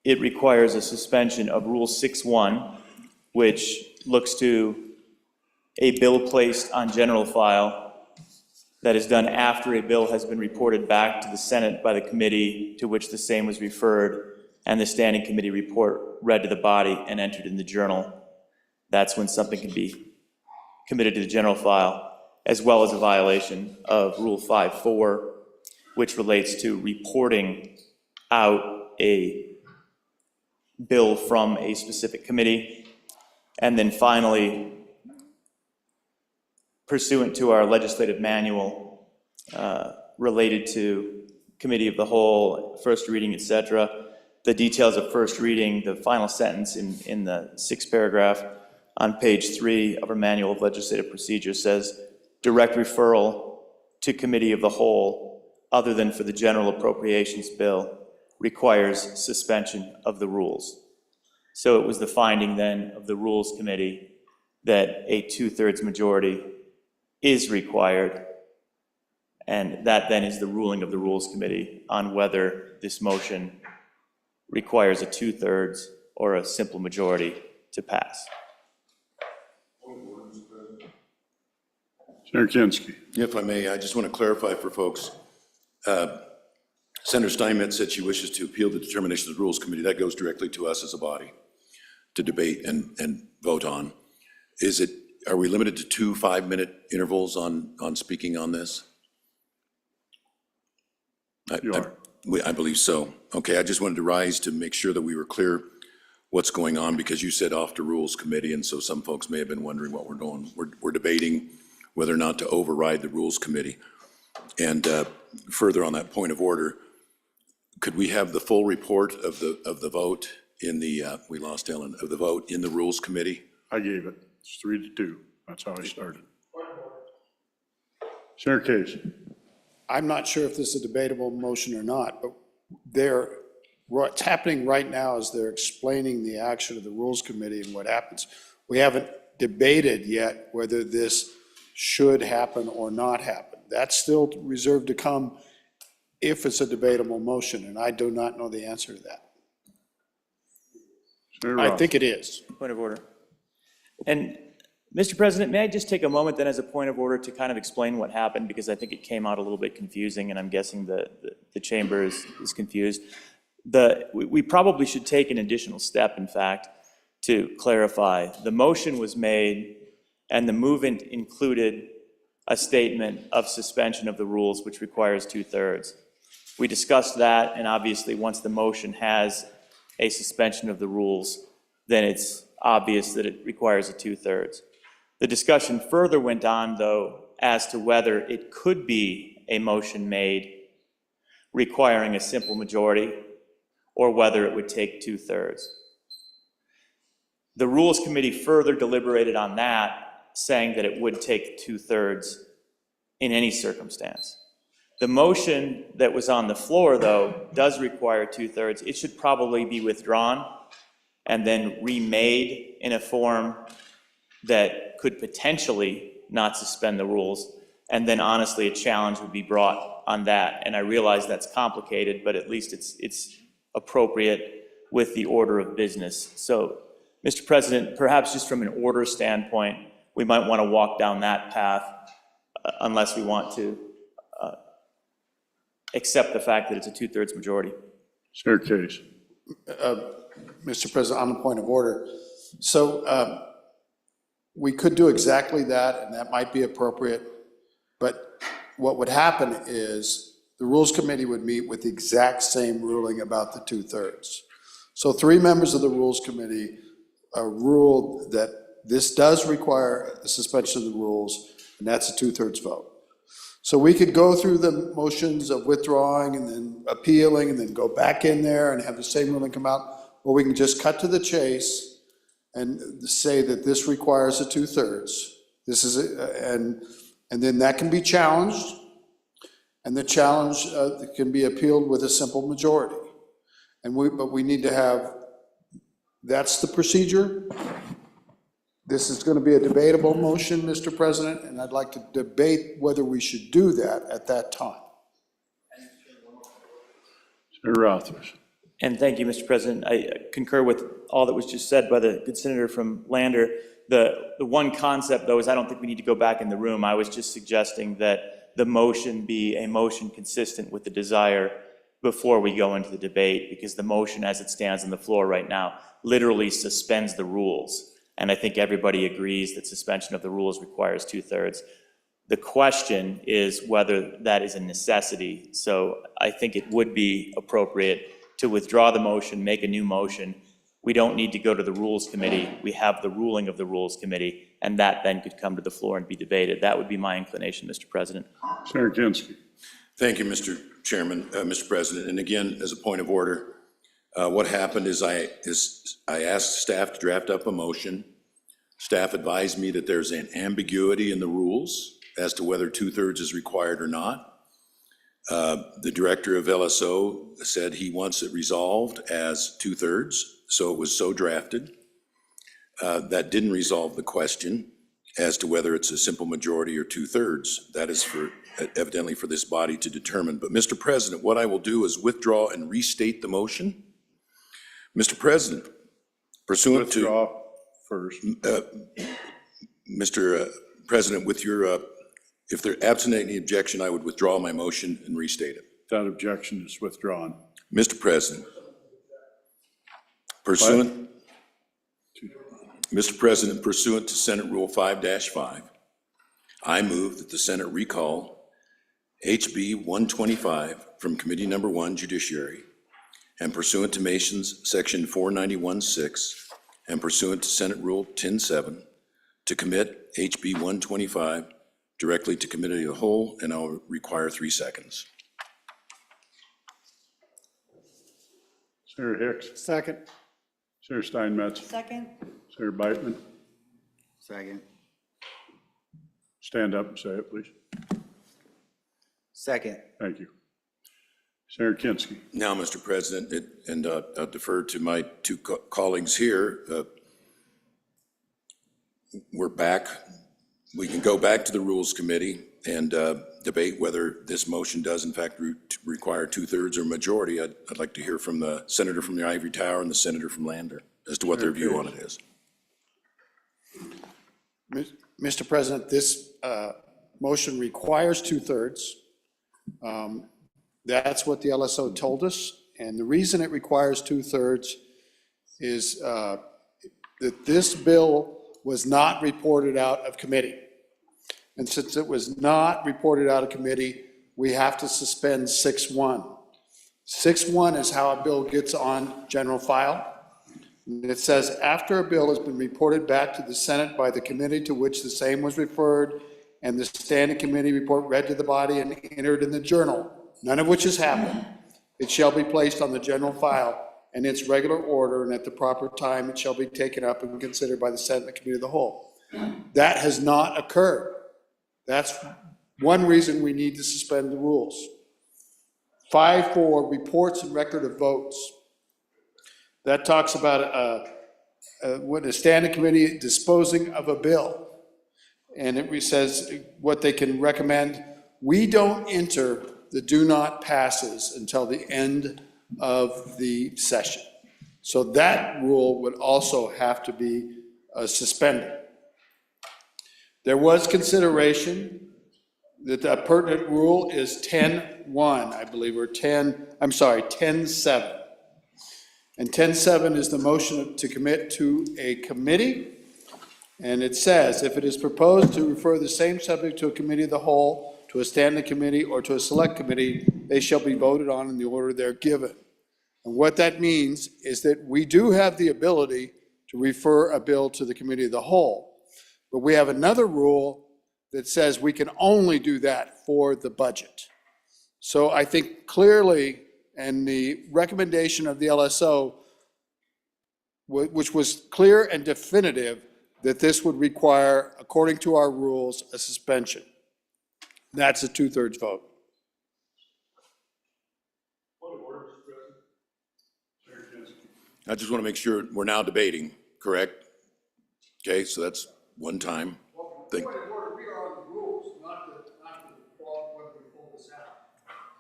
it requires a suspension of Rule 6.1, which looks to a bill placed on general file that is done after a bill has been reported back to the Senate by the committee to which the same was referred, and the standing committee report read to the body and entered in the journal. That's when something can be committed to the general file, as well as a violation of Rule 5.4, which relates to reporting out a bill from a specific committee. And then finally, pursuant to our legislative manual related to committee of the whole, first reading, et cetera, the details of first reading, the final sentence in the 6th paragraph on page 3 of our manual of legislative procedure says, direct referral to committee of the whole, other than for the general appropriations bill, requires suspension of the rules. So it was the finding then of the Rules Committee that a 2/3 majority is required, and that then is the ruling of the Rules Committee on whether this motion requires a 2/3 or a simple majority to pass. Senator Kinski. If I may, I just want to clarify for folks. Senator Steinmetz said she wishes to appeal the determination of the Rules Committee. That goes directly to us as a body to debate and vote on. Are we limited to 2 5-minute intervals on speaking on this? I believe so. Okay, I just wanted to rise to make sure that we were clear what's going on, because you said off to Rules Committee, and so some folks may have been wondering what we're doing. We're debating whether or not to override the Rules Committee. And further on that point of order, could we have the full report of the vote in the, we lost Ellen, of the vote in the Rules Committee? I gave it. It's 3-2. That's how I started. Senator Case. I'm not sure if this is a debatable motion or not, but what's happening right now is they're explaining the action of the Rules Committee and what happens. We haven't debated yet whether this should happen or not happen. That's still reserved to come if it's a debatable motion, and I do not know the answer to that. I think it is. Point of order. And Mr. President, may I just take a moment then as a point of order to kind of explain what happened, because I think it came out a little bit confusing, and I'm guessing the chamber is confused. We probably should take an additional step, in fact, to clarify. The motion was made, and the movement included a statement of suspension of the rules, which requires 2/3. We discussed that, and obviously, once the motion has a suspension of the rules, then it's obvious that it requires a 2/3. The discussion further went on, though, as to whether it could be a motion made requiring a simple majority, or whether it would take 2/3. The Rules Committee further deliberated on that, saying that it would take 2/3 in any circumstance. The motion that was on the floor, though, does require 2/3. It should probably be withdrawn and then remade in a form that could potentially not suspend the rules. And then honestly, a challenge would be brought on that. And I realize that's complicated, but at least it's appropriate with the order of business. So, Mr. President, perhaps just from an order standpoint, we might want to walk down that path unless we want to accept the fact that it's a 2/3 majority. Senator Case. Mr. President, on the point of order. So we could do exactly that, and that might be appropriate. But what would happen is the Rules Committee would meet with the exact same ruling about the 2/3. So 3 members of the Rules Committee ruled that this does require a suspension of the rules, and that's a 2/3 vote. So we could go through the motions of withdrawing and then appealing and then go back in there and have the same ruling come out, or we can just cut to the chase and say that this requires a 2/3. This is, and then that can be challenged, and the challenge can be appealed with a simple majority. But we need to have, that's the procedure. This is going to be a debatable motion, Mr. President, and I'd like to debate whether we should do that at that time. Senator Rothfuss. And thank you, Mr. President. I concur with all that was just said by the good senator from Lander. The one concept, though, is I don't think we need to go back in the room. I was just suggesting that the motion be a motion consistent with the desire before we go into the debate, because the motion as it stands on the floor right now literally suspends the rules. And I think everybody agrees that suspension of the rules requires 2/3. The question is whether that is a necessity. So I think it would be appropriate to withdraw the motion, make a new motion. We don't need to go to the Rules Committee. We have the ruling of the Rules Committee, and that then could come to the floor and be debated. That would be my inclination, Mr. President. Senator Kinski. Thank you, Mr. Chairman, Mr. President. And again, as a point of order, what happened is I asked staff to draft up a motion. Staff advised me that there's an ambiguity in the rules as to whether 2/3 is required or not. The director of LSO said he wants it resolved as 2/3, so it was so drafted. That didn't resolve the question as to whether it's a simple majority or 2/3. That is evidently for this body to determine. But Mr. President, what I will do is withdraw and restate the motion. Mr. President, pursuant to— Withdraw first. Mr. President, with your, if there absent any objection, I would withdraw my motion and restate it. That objection is withdrawn. Mr. President, pursuant to Senate Rule 5-5, I move that the Senate recall HB 125 from Committee Number 1, Judiciary, and pursuant to Mason's Section 491-6, and pursuant to Senate Rule 10-7, to commit HB 125 directly to Committee of the Whole, and I'll require 3 seconds. Senator Hicks. Second. Senator Steinmetz. Second. Senator Beitman. Second. Stand up and say it, please. Second. Thank you. Senator Kinski. Now, Mr. President, and I'll defer to my 2 colleagues here. We're back. We can go back to the Rules Committee and debate whether this motion does in fact require 2/3 or majority. I'd like to hear from the senator from the Ivory Tower and the senator from Lander as to what their view on it is. Mr. President, this motion requires 2/3. That's what the LSO told us, and the reason it requires 2/3 is that this bill was not reported out of committee. And since it was not reported out of committee, we have to suspend 6-1. 6-1 is how a bill gets on general file. And it says, after a bill has been reported back to the Senate by the committee to which the same was referred, and the standing committee report read to the body and entered in the journal, none of which has happened, it shall be placed on the general file in its regular order, and at the proper time it shall be taken up and considered by the Senate and the Committee of the Whole. That has not occurred. That's one reason we need to suspend the rules. 5-4, reports and record of votes. That talks about when a standing committee disposing of a bill. And it says what they can recommend. We don't enter the do not passes until the end of the session. So that rule would also have to be suspended. There was consideration that the pertinent rule is 10-1, I believe, or 10-7. And 10-7 is the motion to commit to a committee. And it says, if it is proposed to refer the same subject to a committee of the whole, to a standing committee, or to a select committee, they shall be voted on in the order they're given. And what that means is that we do have the ability to refer a bill to the committee of the whole. But we have another rule that says we can only do that for the budget. So I think clearly, and the recommendation of the LSO, which was clear and definitive, that this would require, according to our rules, a suspension. That's a 2/3 vote. I just want to make sure we're now debating, correct? Okay, so that's one time. Thank- We are on the rules, not the whether we pull this out.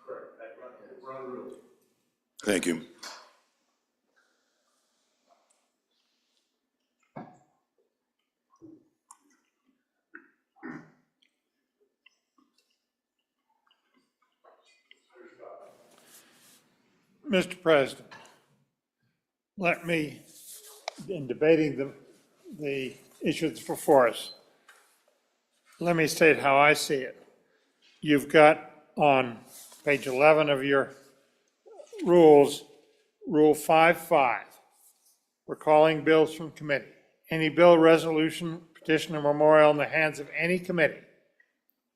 Correct. We're on the rules. Thank you. Mr. President, let me, in debating the issues before us, let me state how I see it. You've got on page 11 of your rules, Rule 5.5, recalling bills from committee. Any bill, resolution, petition, or memorial in the hands of any committee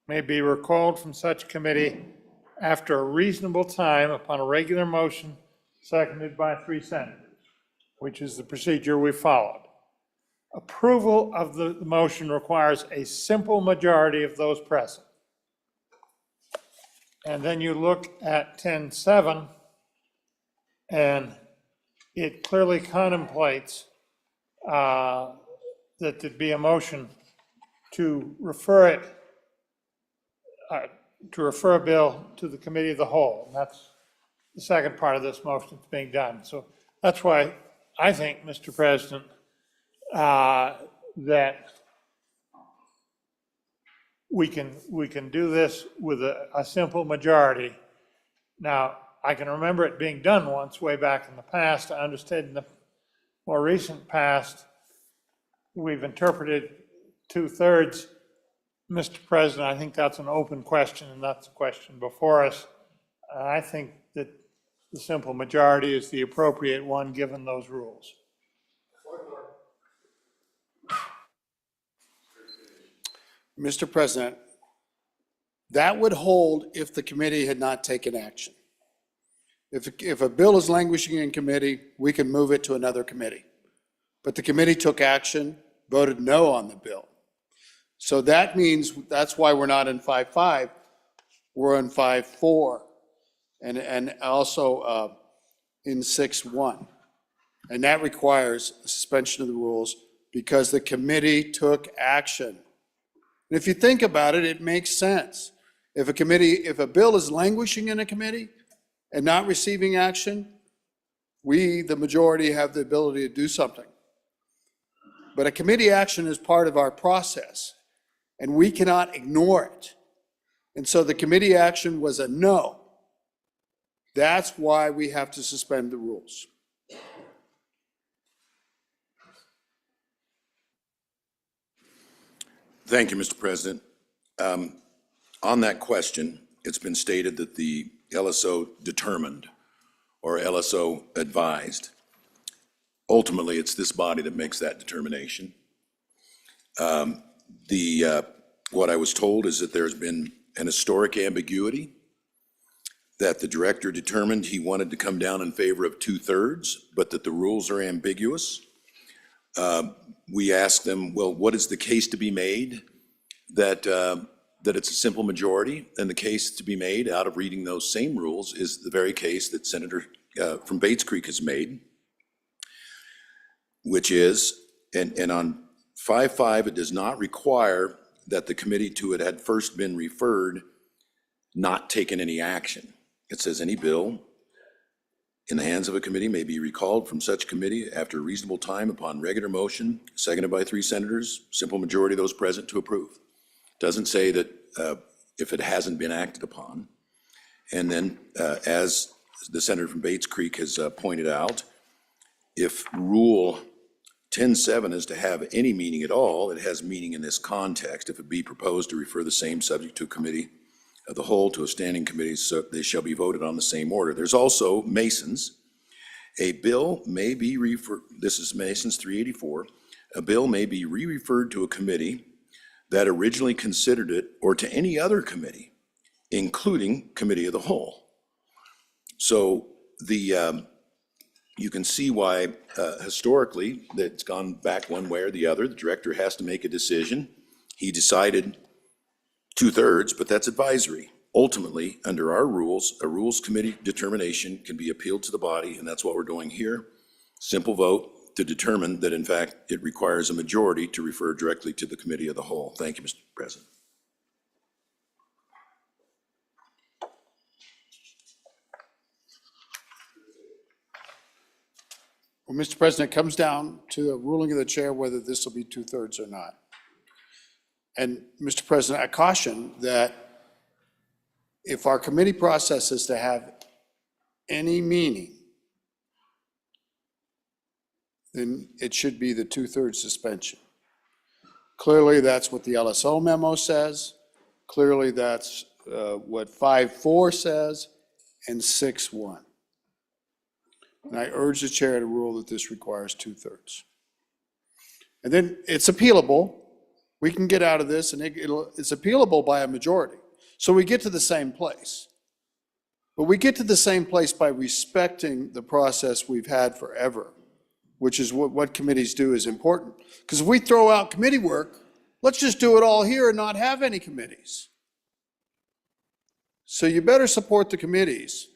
may be recalled from such committee after a reasonable time upon a regular motion seconded by 3 senators, which is the procedure we followed. Approval of the motion requires a simple majority of those present. And then you look at 10-7, and it clearly contemplates that there'd be a motion to refer a bill to the committee of the whole. And that's the second part of this motion that's being done. So that's why I think, Mr. President, that we can do this with a simple majority. Now, I can remember it being done once way back in the past. I understand in the more recent past, we've interpreted 2/3. Mr. President, I think that's an open question, and that's a question before us. I think that the simple majority is the appropriate one, given those rules. Mr. President, that would hold if the committee had not taken action. If a bill is languishing in committee, we can move it to another committee. But the committee took action, voted no on the bill. So that means, that's why we're not in 5.5, we're in 5.4, and also in 6.1. And that requires a suspension of the rules because the committee took action. And if you think about it, it makes sense. If a bill is languishing in a committee and not receiving action, we, the majority, have the ability to do something. But a committee action is part of our process, and we cannot ignore it. And so the committee action was a no. That's why we have to suspend the rules. Thank you, Mr. President. On that question, it's been stated that the LSO determined or LSO advised. Ultimately, it's this body that makes that determination. What I was told is that there's been an historic ambiguity, that the director determined he wanted to come down in favor of 2/3, but that the rules are ambiguous. We asked them, well, what is the case to be made that it's a simple majority? And the case to be made out of reading those same rules is the very case that Senator from Bates Creek has made, which is, and on 5.5, it does not require that the committee to it had first been referred not taken any action. It says any bill in the hands of a committee may be recalled from such committee after a reasonable time upon regular motion, seconded by 3 senators, simple majority of those present to approve. Doesn't say that if it hasn't been acted upon. And then, as the senator from Bates Creek has pointed out, if Rule 10.7 is to have any meaning at all, it has meaning in this context. If it be proposed to refer the same subject to a committee of the whole, to a standing committee, so they shall be voted on the same order. There's also Masons. A bill may be referred, this is Masons 384, a bill may be re-referred to a committee that originally considered it, or to any other committee, including committee of the whole. So you can see why historically that it's gone back one way or the other. The director has to make a decision. He decided 2/3, but that's advisory. Ultimately, under our rules, a rules committee determination can be appealed to the body, and that's what we're doing here. Simple vote to determine that in fact it requires a majority to refer directly to the committee of the whole. Thank you, Mr. President. Well, Mr. President, it comes down to a ruling of the chair whether this will be 2/3 or not. And Mr. President, I caution that if our committee process is to have any meaning, then it should be the 2/3 suspension. Clearly, that's what the LSO memo says. Clearly, that's what 5.4 says, and 6.1. And I urge the chair to rule that this requires 2/3. And then it's appealable. We can get out of this, and it's appealable by a majority. So we get to the same place. But we get to the same place by respecting the process we've had forever, which is what committees do is important. Because if we throw out committee work, let's just do it all here and not have any committees. So you better support the committees,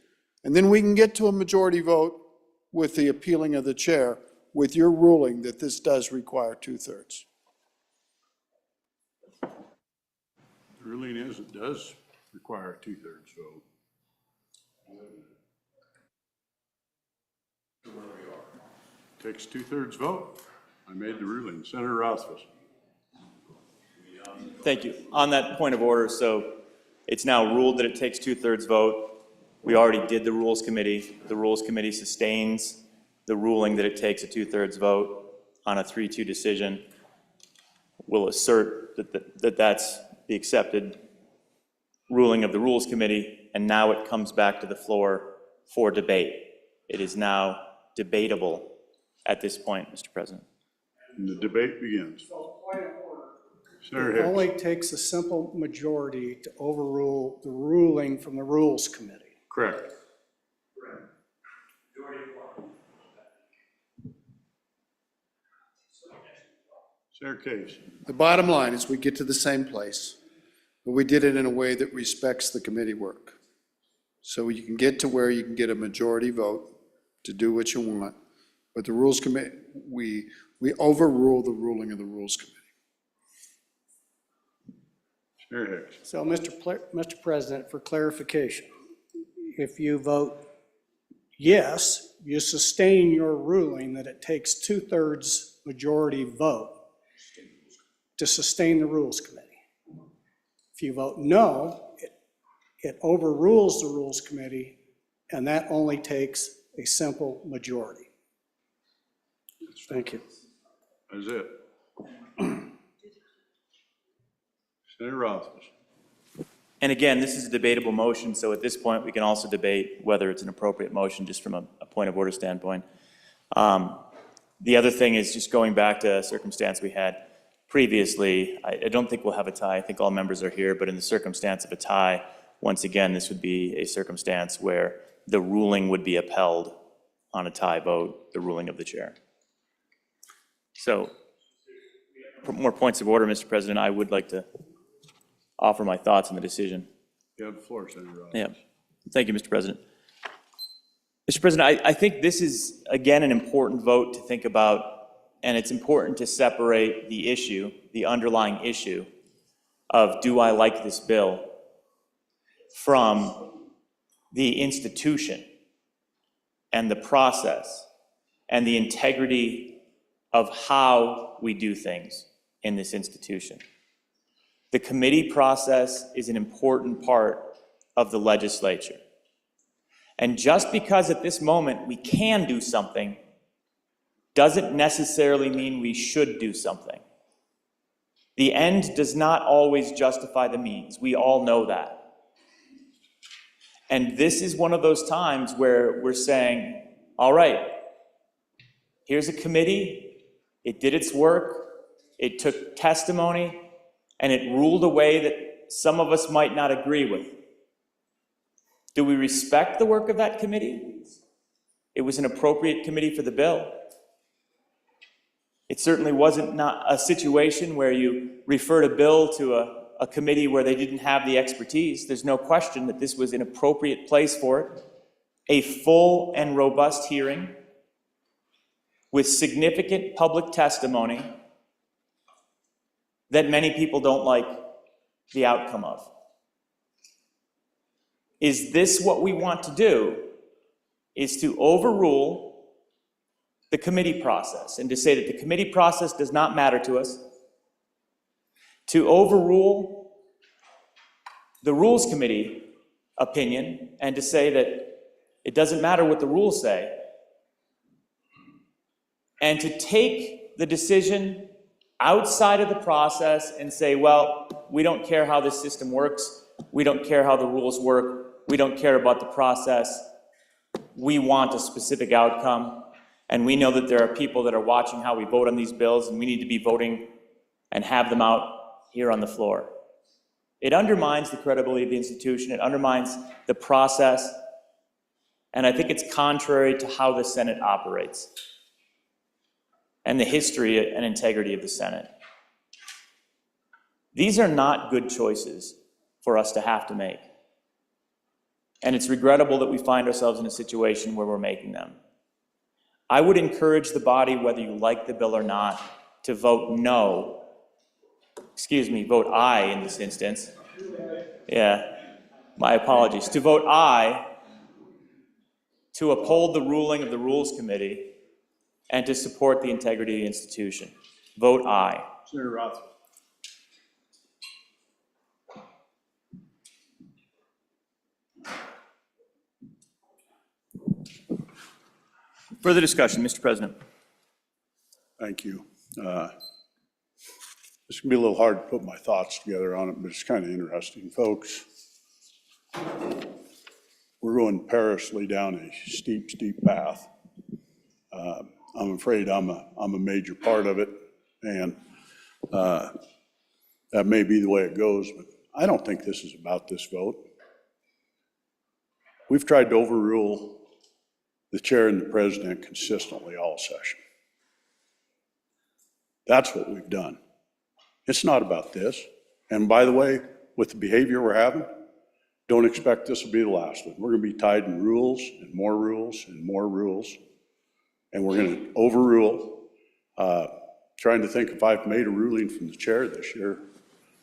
and then we can get to a majority vote with the appealing of the chair with your ruling that this does require 2/3. The ruling is it does require a 2/3 vote. Takes 2/3 vote. I made the ruling. Senator Rothfuss. Thank you. On that point of order, so it's now ruled that it takes 2/3 vote. We already did the Rules Committee. The Rules Committee sustains the ruling that it takes a 2/3 vote on a 3-2 decision. We'll assert that that's the accepted ruling of the Rules Committee, and now it comes back to the floor for debate. It is now debatable at this point, Mr. President. And the debate begins. Senator It Hicks. only takes a simple majority to overrule the ruling from the Rules Committee. Correct. Senator Case. The bottom line is we get to the same place, but we did it in a way that respects the committee work. So you can get to where you can get a majority vote to do what you want, but the Rules Committee, we overrule the ruling of the Rules Committee. Senator Hicks. So, Mr. President, for clarification, if you vote yes, you sustain your ruling that it takes 2/3 majority vote to sustain the Rules Committee. If you vote no, it overrules the Rules Committee, and that only takes a simple majority. Thank you. That's it. Senator Rothfuss. And again, this is a debatable motion, so at this point, we can also debate whether it's an appropriate motion, just from a point of order standpoint. The other thing is just going back to a circumstance we had previously. I don't think we'll have a tie. I think all members are here, but in the circumstance of a tie, once again, this would be a circumstance where the ruling would be upheld on a tie vote, the ruling of the chair. So, for more points of order, Mr. President, I would like to offer my thoughts on the decision. You have the floor, Senator Rothfuss. Yeah, thank you, Mr. President. Mr. President, I think this is, again, an important vote to think about, and it's important to separate the issue, the underlying issue of do I like this bill from the institution and the process and the integrity of how we do things in this institution. The committee process is an important part of the legislature. And just because at this moment we can do something doesn't necessarily mean we should do something. The end does not always justify the means. We all know that. And this is one of those times where we're saying, all right, here's a committee, it did its work, it took testimony, and it ruled a way that some of us might not agree with. Do we respect the work of that committee? It was an appropriate committee for the bill. It certainly wasn't not a situation where you referred a bill to a committee where they didn't have the expertise. There's no question that this was an appropriate place for it. A full and robust hearing with significant public testimony that many people don't like the outcome of. Is this what we want to do? Is to overrule the committee process and to say that the committee process does not matter to us, to overrule the Rules Committee opinion and to say that it doesn't matter what the rules say, and to take the decision outside of the process and say, well, we don't care how this system works, we don't care how the rules work, we don't care about the process, we want a specific outcome. And we know that there are people that are watching how we vote on these bills, and we need to be voting and have them out here on the floor. It undermines the credibility of the institution, it undermines the process, and I think it's contrary to how the Senate operates and the history and integrity of the Senate. These are not good choices for us to have to make. And it's regrettable that we find ourselves in a situation where we're making them. I would encourage the body, whether you like the bill or not, to vote no. Vote aye in this instance. Yeah, my apologies. To vote aye, to uphold the ruling of the Rules Committee, and to support the integrity of the institution. Vote aye. Senator Roth. Further discussion, Mr. President. Thank you. This can be a little hard to put my thoughts together on it, but it's kind of interesting. Folks, we're going perilously down a steep, steep path. I'm afraid I'm a major part of it, and that may be the way it goes, but I don't think this is about this vote. We've tried to overrule the chair and the president consistently all session. That's what we've done. It's not about this. And by the way, with the behavior we're having, don't expect this will be the last one. We're going to be tied in rules and more rules and more rules. And we're going to overrule. Trying to think if I've made a ruling from the chair this year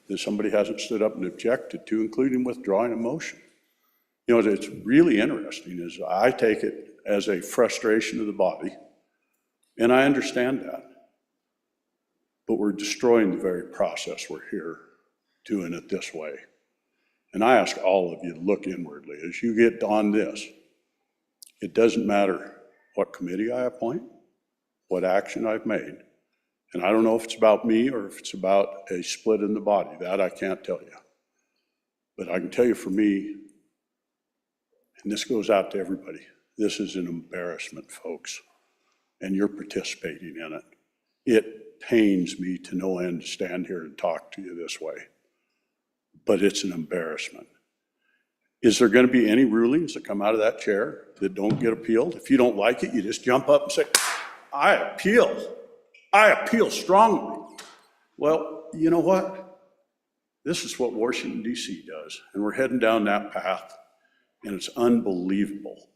that somebody hasn't stood up and objected to, including withdrawing a motion. You know, it's really interesting is I take it as a frustration of the body, and I understand that. But we're destroying the very process we're here doing it this way. And I ask all of you to look inwardly. As you get on this, it doesn't matter what committee I appoint, what action I've made. And I don't know if it's about me or if it's about a split in the body. That I can't tell you. But I can tell you for me, and this goes out to everybody, this is an embarrassment, folks, and you're participating in it. It pains me to no end to stand here and talk to you this way, but it's an embarrassment. Is there going to be any rulings that come out of that chair that don't get appealed? If you don't like it, you just jump up and say, I appeal. I appeal strongly. Well, you know what? This is what Washington, D.C. does, and we're heading down that path, and it's unbelievable.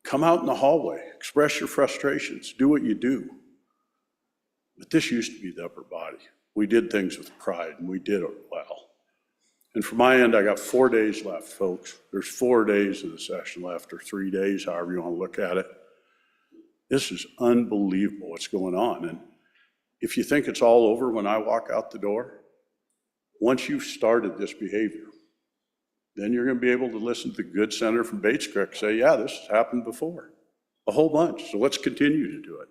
Come out in the hallway, express your frustrations, do what you do. But this used to be the upper body. We did things with pride, and we did it well. And from my end, I got 4 days left, folks. There's 4 days of the session left, or 3 days, however you want to look at it. This is unbelievable what's going on. And if you think it's all over when I walk out the door, Once you've started this behavior, then you're going to be able to listen to the good senator from Bates Creek say, yeah, this has happened before, a whole bunch, so let's continue to do it.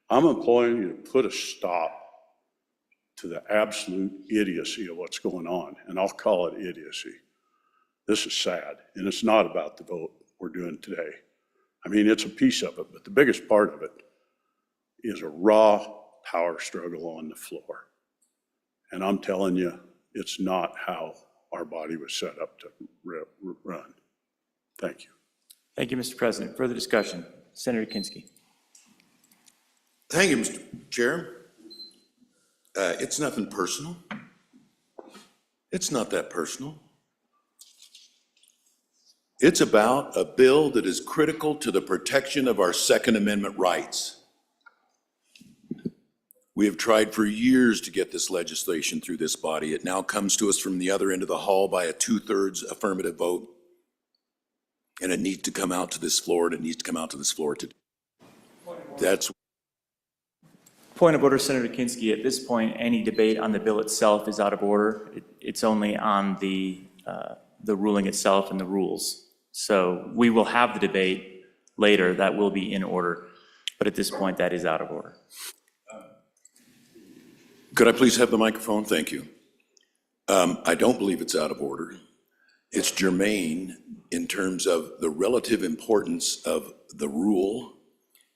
I'm imploring you to put a stop to the absolute idiocy of what's going on, and I'll call it idiocy. This is sad, and it's not about the vote we're doing today. I mean, it's a piece of it, but the biggest part of it is a raw power struggle on the floor. And I'm telling you, it's not how our body was set up to run. Thank you. Thank you, Mr. President. Further discussion? Senator Kinski. Thank you, Mr. Chair. It's nothing personal. It's not that personal. It's about a bill that is critical to the protection of our Second Amendment rights. We have tried for years to get this legislation through this body. It now comes to us from the other end of the hall by a 2/3 affirmative vote. And it needs to come out to this floor, and it needs to come out to this floor today. That's Point of order, Senator Kinski. At this point, any debate on the bill itself is out of order. It's only on the ruling itself and the rules. So we will have the debate later. That will be in order. But at this point, that is out of order. Could I please have the microphone? Thank you. I don't believe it's out of order. It's germane in terms of the relative importance of the rule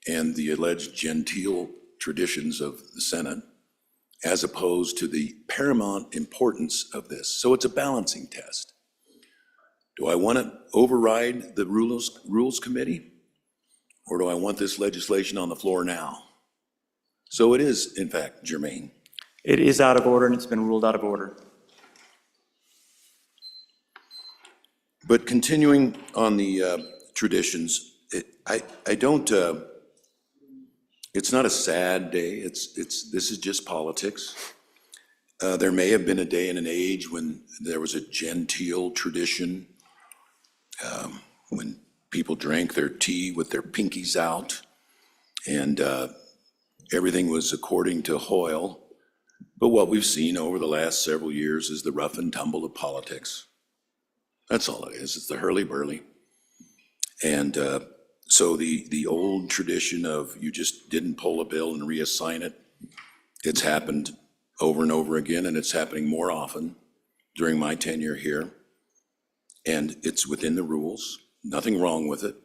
and the alleged genteel traditions of the Senate, as opposed to the paramount importance of this. So it's a balancing test. Do I want to override the Rules Committee? Or do I want this legislation on the floor now? So it is, in fact, germane. It is out of order, and it's been ruled out of order. But continuing on the traditions, I don't, it's not a sad day. This is just politics. There may have been a day and an age when there was a genteel tradition, when people drank their tea with their pinkies out, and everything was according to Hoyle. But what we've seen over the last several years is the rough and tumble of politics. That's all it is. It's the hurly-burly. And so the old tradition of you just didn't pull a bill and reassign it, it's happened over and over again, and it's happening more often during my tenure here. And it's within the rules. Nothing wrong with it.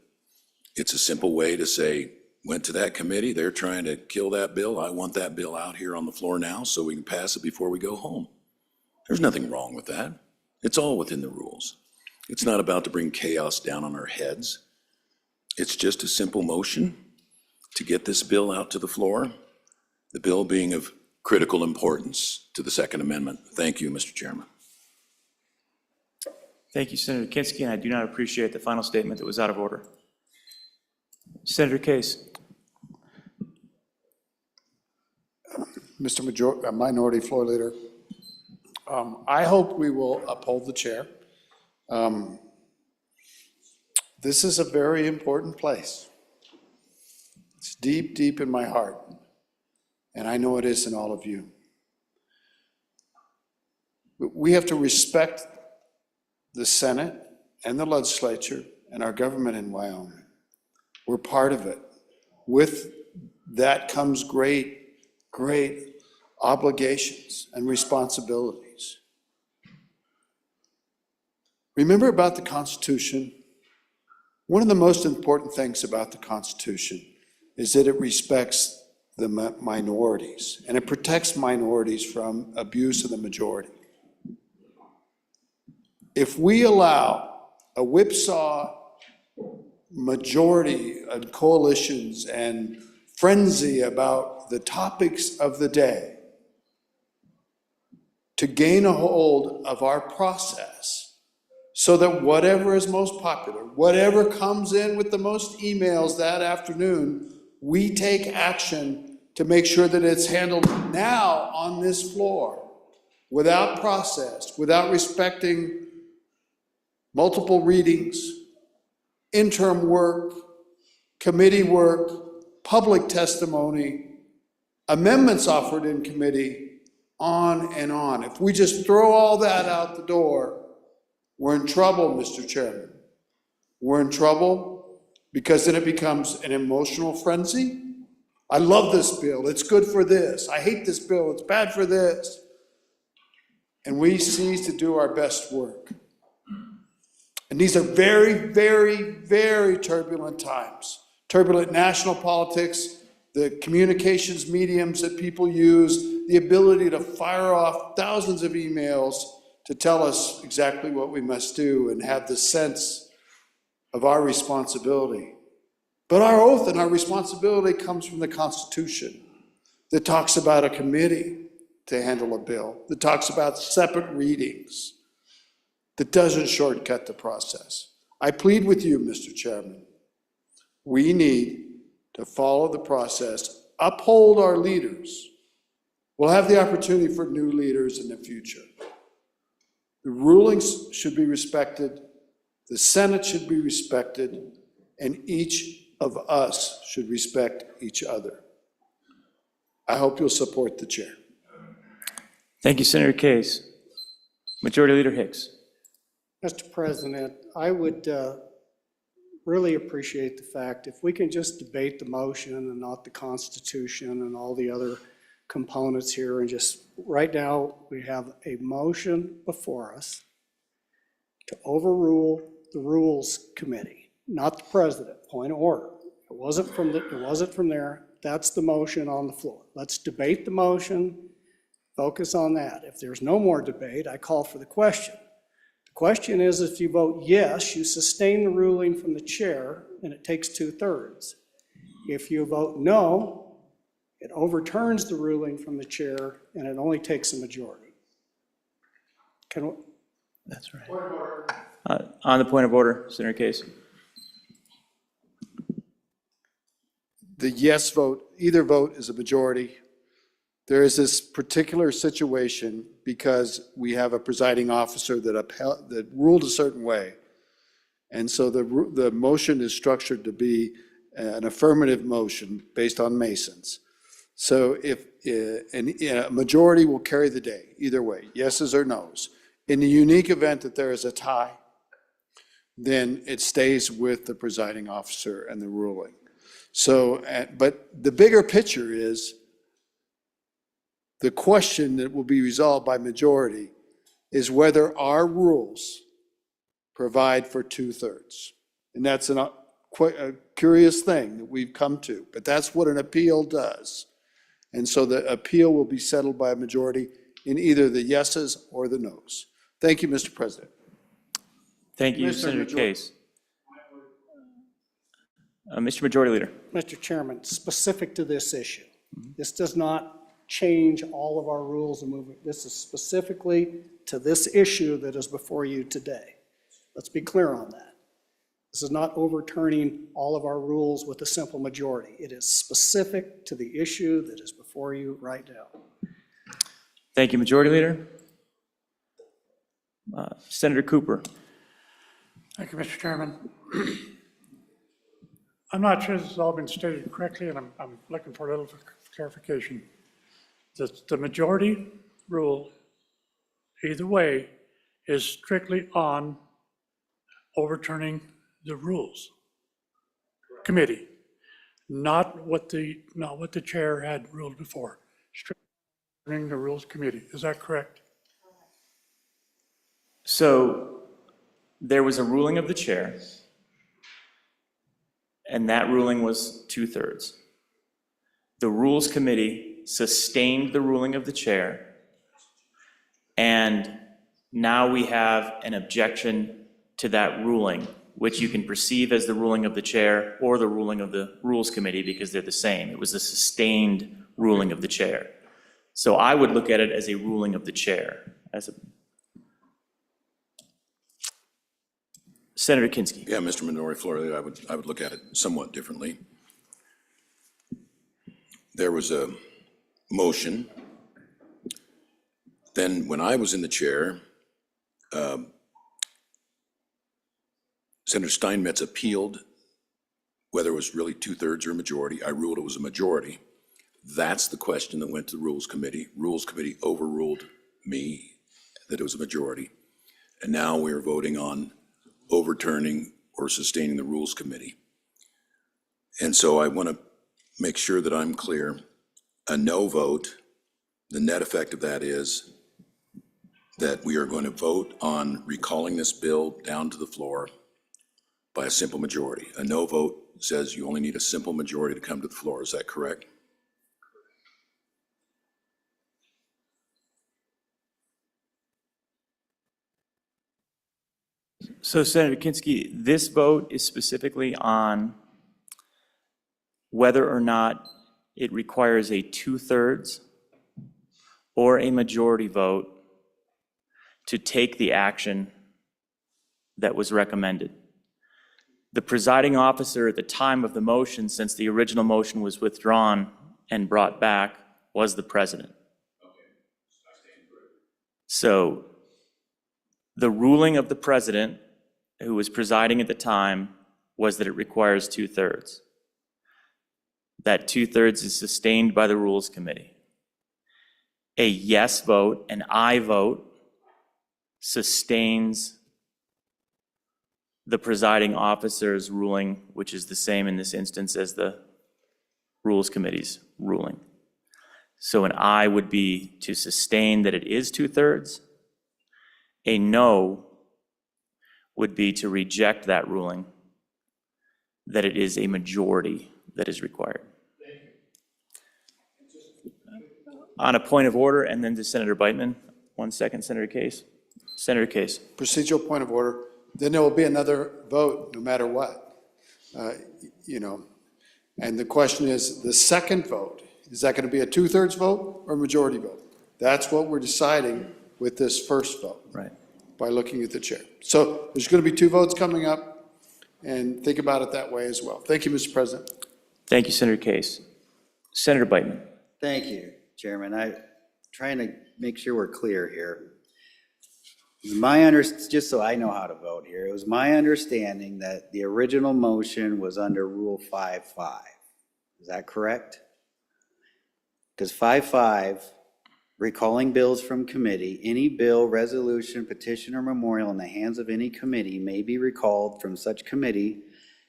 It's a simple way to say, went to that committee, they're trying to kill that bill. I want that bill out here on the floor now so we can pass it before we go home. There's nothing wrong with that. It's all within the rules. It's not about to bring chaos down on our heads. It's just a simple motion to get this bill out to the floor, the bill being of critical importance to the Second Amendment. Thank you, Mr. Chairman. Thank you, Senator Kinski, and I do not appreciate the final statement that was out of order. Senator Case. Mr. Minority Floor Leader, I hope we will uphold the chair. This is a very important place. It's deep, deep in my heart, and I know it is in all of you. We have to respect the Senate and the legislature and our government in Wyoming. We're part of it. With that comes great obligations and responsibilities. Remember about the Constitution, one of the most important things about the Constitution is that it respects the minorities, and it protects minorities from abuse of the majority. If we allow a whipsaw majority and coalitions and frenzy about the topics of the day to gain a hold of our process, so that whatever is most popular, whatever comes in with the most emails that afternoon, we take action to make sure that it's handled now on this floor, without process, without respecting multiple readings, interim work, committee work, public testimony, amendments offered in committee, on and on. If we just throw all that out the door, we're in trouble, Mr. Chairman. We're in trouble because then it becomes an emotional frenzy. I love this bill. It's good for this. I hate this bill. It's bad for this. And we cease to do our best work. And these are very, very, very turbulent times. Turbulent national politics, the communications mediums that people use, the ability to fire off thousands of emails to tell us exactly what we must do and have the sense of our responsibility. But our oath and our responsibility comes from the Constitution that talks about a committee to handle a bill, that talks about separate readings, that doesn't shortcut the process. I plead with you, Mr. Chairman, we need to follow the process, uphold our leaders. We'll have the opportunity for new leaders in the future. The rulings should be respected, the Senate should be respected, and each of us should respect each other. I hope you'll support the chair. Thank you, Senator Case. Majority Leader Hicks. Mr. President, I would really appreciate the fact if we can just debate the motion and not the Constitution and all the other components here, and just, right now, we have a motion before us to overrule the Rules Committee, not the President. Point of order. It wasn't from there. That's the motion on the floor. Let's debate the motion, focus on that. If there's no more debate, I call for the question. The question is, if you vote yes, you sustain the ruling from the chair, and it takes 2/3. If you vote no, it overturns the ruling from the chair, and it only takes a majority. That's right. On the point of order, Senator Case. The yes vote, either vote is a majority. There is this particular situation because we have a presiding officer that ruled a certain way. And so the motion is structured to be an affirmative motion based on Masons. So if a majority will carry the day, either way, yeses or nos. In the unique event that there is a tie, then it stays with the presiding officer and the ruling. So, but the bigger picture is the question that will be resolved by majority is whether our rules provide for 2/3. And that's quite a curious thing that we've come to, but that's what an appeal does. And so the appeal will be settled by a majority in either the yeses or the nos. Thank you, Mr. President. Thank you, Senator Case. Mr. Majority Leader. Mr. Chairman, specific to this issue, this does not change all of our rules of movement. This is specifically to this issue that is before you today. Let's be clear on that. This is not overturning all of our rules with a simple majority. It is specific to the issue that is before you right now. Thank you, Majority Leader. Senator Cooper. Thank you, Mr. Chairman. I'm not sure this has all been stated correctly, and I'm looking for a little clarification. The majority rule, either way, is strictly on overturning the rules committee, not what the chair had ruled before. Strictly overturning the rules committee. Is that correct? So there was a ruling of the chair, and that ruling was 2/3. The Rules Committee sustained the ruling of the chair, and now we have an objection to that ruling, which you can perceive as the ruling of the chair or the ruling of the Rules Committee because they're the same. It was a sustained ruling of the chair. So I would look at it as a ruling of the chair. Senator Kinski. Yeah, Mr. Minority Floor Leader, I would look at it somewhat differently. There was a motion. Then when I was in the chair, Senator Steinmetz appealed whether it was really 2/3 or a majority. I ruled it was a majority. That's the question that went to the Rules Committee. Rules Committee overruled me, that it was a majority. And now we are voting on overturning or sustaining the Rules Committee. And so I want to make sure that I'm clear. A no vote, the net effect of that is that we are going to vote on recalling this bill down to the floor by a simple majority. A no vote says you only need a simple majority to come to the floor. Is that correct? So Senator Kinski, this vote is specifically on whether or not it requires a 2/3 or a majority vote to take the action that was recommended. The presiding officer at the time of the motion, since the original motion was withdrawn and brought back, was the president. So the ruling of the president, who was presiding at the time, was that it requires 2/3. That 2/3 is sustained by the Rules Committee. A yes vote, an aye vote, sustains the presiding officer's ruling, which is the same in this instance as the Rules Committee's ruling. So an aye would be to sustain that it is 2/3. A no would be to reject that ruling, that it is a majority that is required. On a point of order, and then to Senator Beitman. 1 second, Senator Case. Senator Case. Procedural point of order, then there will be another vote no matter what. You know, and the question is, the second vote, is that going to be a 2/3 vote or a majority vote? That's what we're deciding with this first vote. Right. By looking at the chair. So there's going to be 2 votes coming up, and think about it that way as well. Thank you, Mr. President. Thank you, Senator Case. Senator Beitman. Thank you, Chairman. I'm trying to make sure we're clear here. Just so I know how to vote here, it was my understanding that the original motion was under Rule 5.5. Is that correct? Because 5.5, recalling bills from committee, any bill, resolution, petition, or memorial in the hands of any committee may be recalled from such committee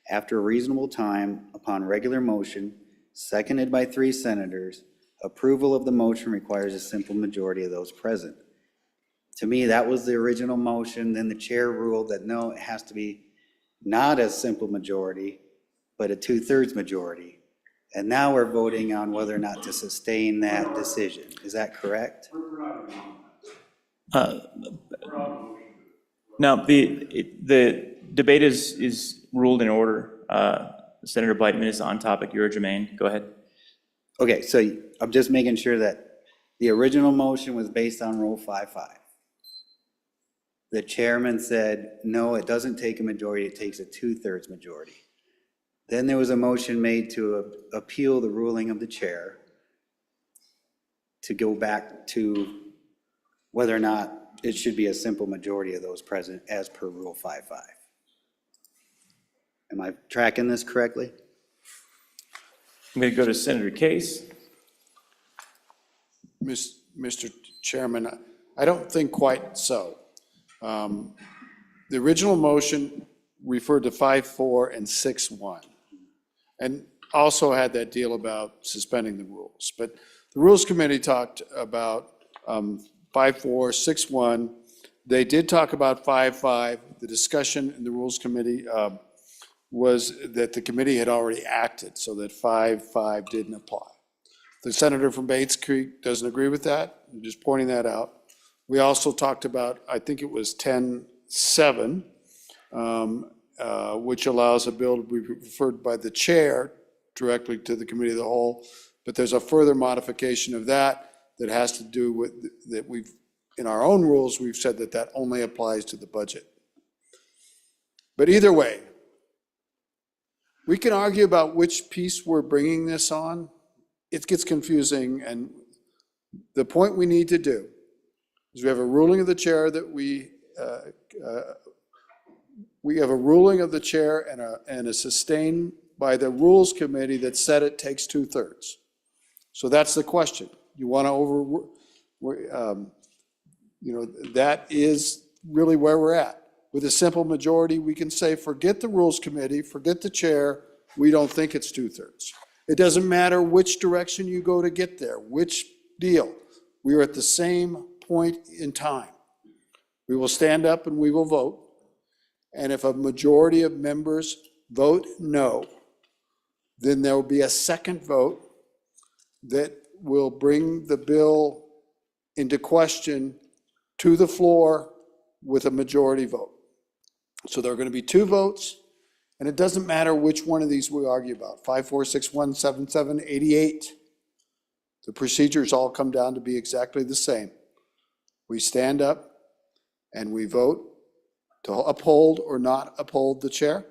after a reasonable time upon regular motion, seconded by 3 senators. Approval of the motion requires a simple majority of those present. To me, that was the original motion. Then the chair ruled that no, it has to be not a simple majority, but a 2/3 majority. And now we're voting on whether or not to sustain that decision. Is that correct? Now, the debate is ruled in order. Senator Beitman is on topic. You're germane. Go ahead. Okay, so I'm just making sure that the original motion was based on Rule 5.5. The chairman said, no, it doesn't take a majority, it takes a 2/3 majority. Then there was a motion made to appeal the ruling of the chair to go back to whether or not it should be a simple majority of those present as per Rule 5.5. Am I tracking this correctly? I'm going to go to Senator Case. Mr. Chairman, I don't think quite so. The original motion referred to 5.4 and 6.1, and also had that deal about suspending the rules. But the Rules Committee talked about 5.4, 6.1. They did talk about 5.5. The discussion in the Rules Committee was that the committee had already acted, so that 5.5 didn't apply. The senator from Bates Creek doesn't agree with that. I'm just pointing that out. We also talked about, I think it was 10.7, which allows a bill to be referred by the chair directly to the committee of the whole. But there's a further modification of that that has to do with, that we've, in our own rules, we've said that that only applies to the budget. But either way, we can argue about which piece we're bringing this on. It gets confusing, and the point we need to do is we have a ruling of the chair that we have a ruling of the chair and a sustained by the Rules Committee that said it takes 2/3. So that's the question. You want to that is really where we're at. With a simple majority, we can say, forget the Rules Committee, forget the chair, we don't think it's 2/3. It doesn't matter which direction you go to get there, which deal. We are at the same point in time. We will stand up and we will vote. And if a majority of members vote no, then there will be a second vote that will bring the bill into question to the floor with a majority vote. So there are going to be two votes, and it doesn't matter which one of these we argue about, 5, 4, 6, 1, 7, 7, 88. The procedures all come down to be exactly the same. We stand up and we vote to uphold or not uphold the chair.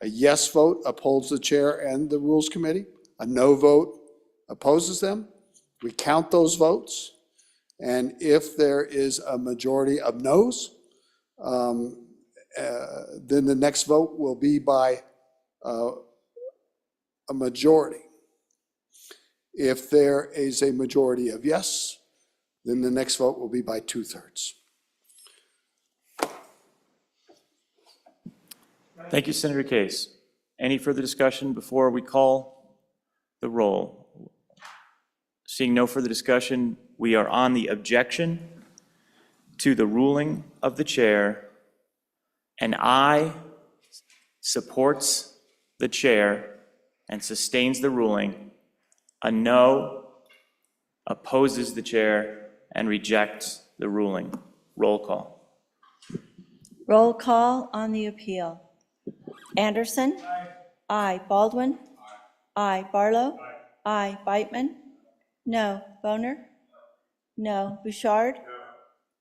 A yes vote upholds the chair and the Rules Committee. A no vote opposes them. We count those votes. And if there is a majority of noes, then the next vote will be by a majority. If there is a majority of yes, then the next vote will be by 2/3. Thank you, Senator Case. Any further discussion before we call the roll? Seeing no further discussion, we are on the objection to the ruling of the chair. An aye supports the chair and sustains the ruling. A no opposes the chair and rejects the ruling. Roll call. Roll call on the appeal. Anderson? Aye. Baldwin? Aye. Barlow? Aye. Beitman? No. Boner? No. Bouchard?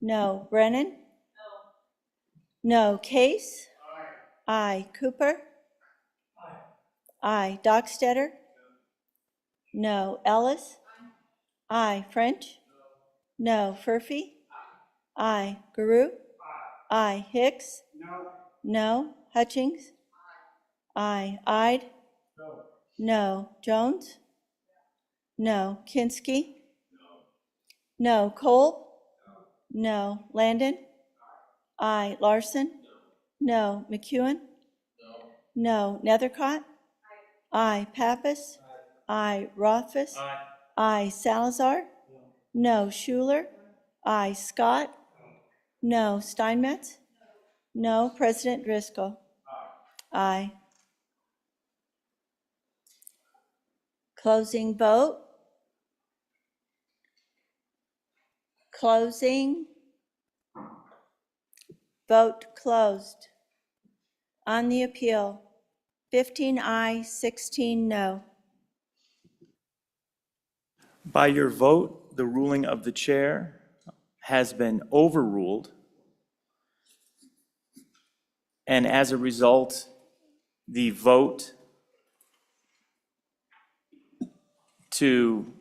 No. Brennan? No. Case? Aye. Cooper? Aye. Dockstetter? No. Ellis? Aye. French? No. Furphy? Aye. Guru? Aye. Hicks? No. Hutchings? Aye. Ide? No. Jones? No. Kinski? No. Cole? No. Landon? Aye. Larson? No. McEwen? No. Nethercott? Aye. Pappas? Aye. Rothfuss? Aye. Salazar? No. Schuler? Aye. Scott? No. Steinmetz? No. President Driscoll? Aye. Closing vote. Closing. Vote closed. On the appeal, 15 aye, 16 no. By your vote, the ruling of the chair has been overruled. And as a result, the vote to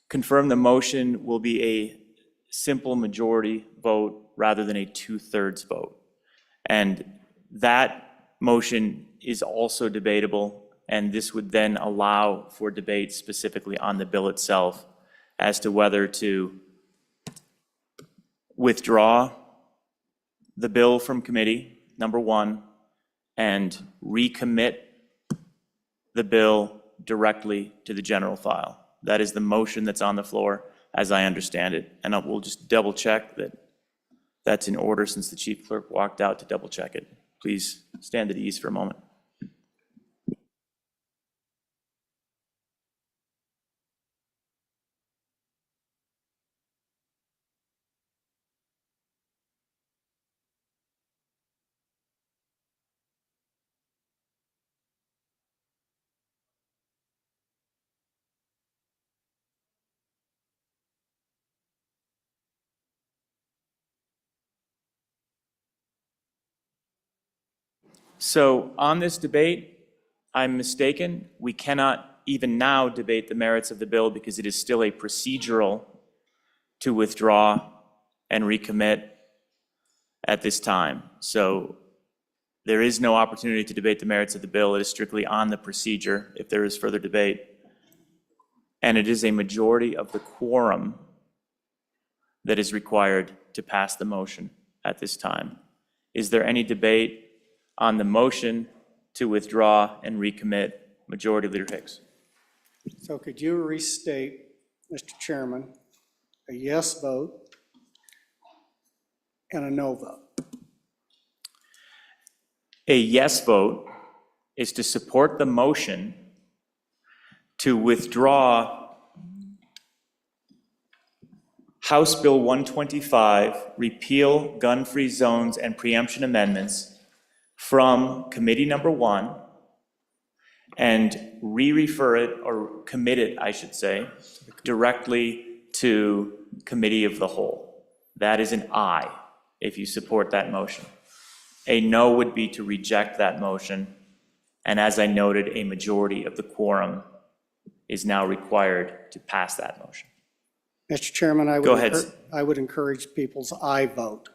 confirm the motion will be a simple majority vote rather than a 2/3 vote. And that motion is also debatable, and this would then allow for debate specifically on the bill itself as to whether to withdraw the bill from committee, number one, and recommit the bill directly to the general file. That is the motion that's on the floor, as I understand it. And we'll just double check that that's in order since the chief clerk walked out to double check it. Please stand at ease for a moment. So on this debate, I'm mistaken. We cannot even now debate the merits of the bill because it is still a procedural to withdraw and recommit at this time. So There is no opportunity to debate the merits of the bill. It is strictly on the procedure if there is further debate. And it is a majority of the quorum that is required to pass the motion at this time. Is there any debate on the motion to withdraw and recommit? Majority Leader Hicks. So could you restate, Mr. Chairman, a yes vote and a no vote? A yes vote is to support the motion to withdraw House Bill 125, repeal gun-free zones and preemption amendments from committee number 1 and re-refer it, or commit it, I should say, directly to committee of the whole. That is an aye if you support that motion. A no would be to reject that motion, and as I noted, a majority of the quorum is now required to pass that motion. Mr. Chairman, Go ahead. I would encourage people's aye vote.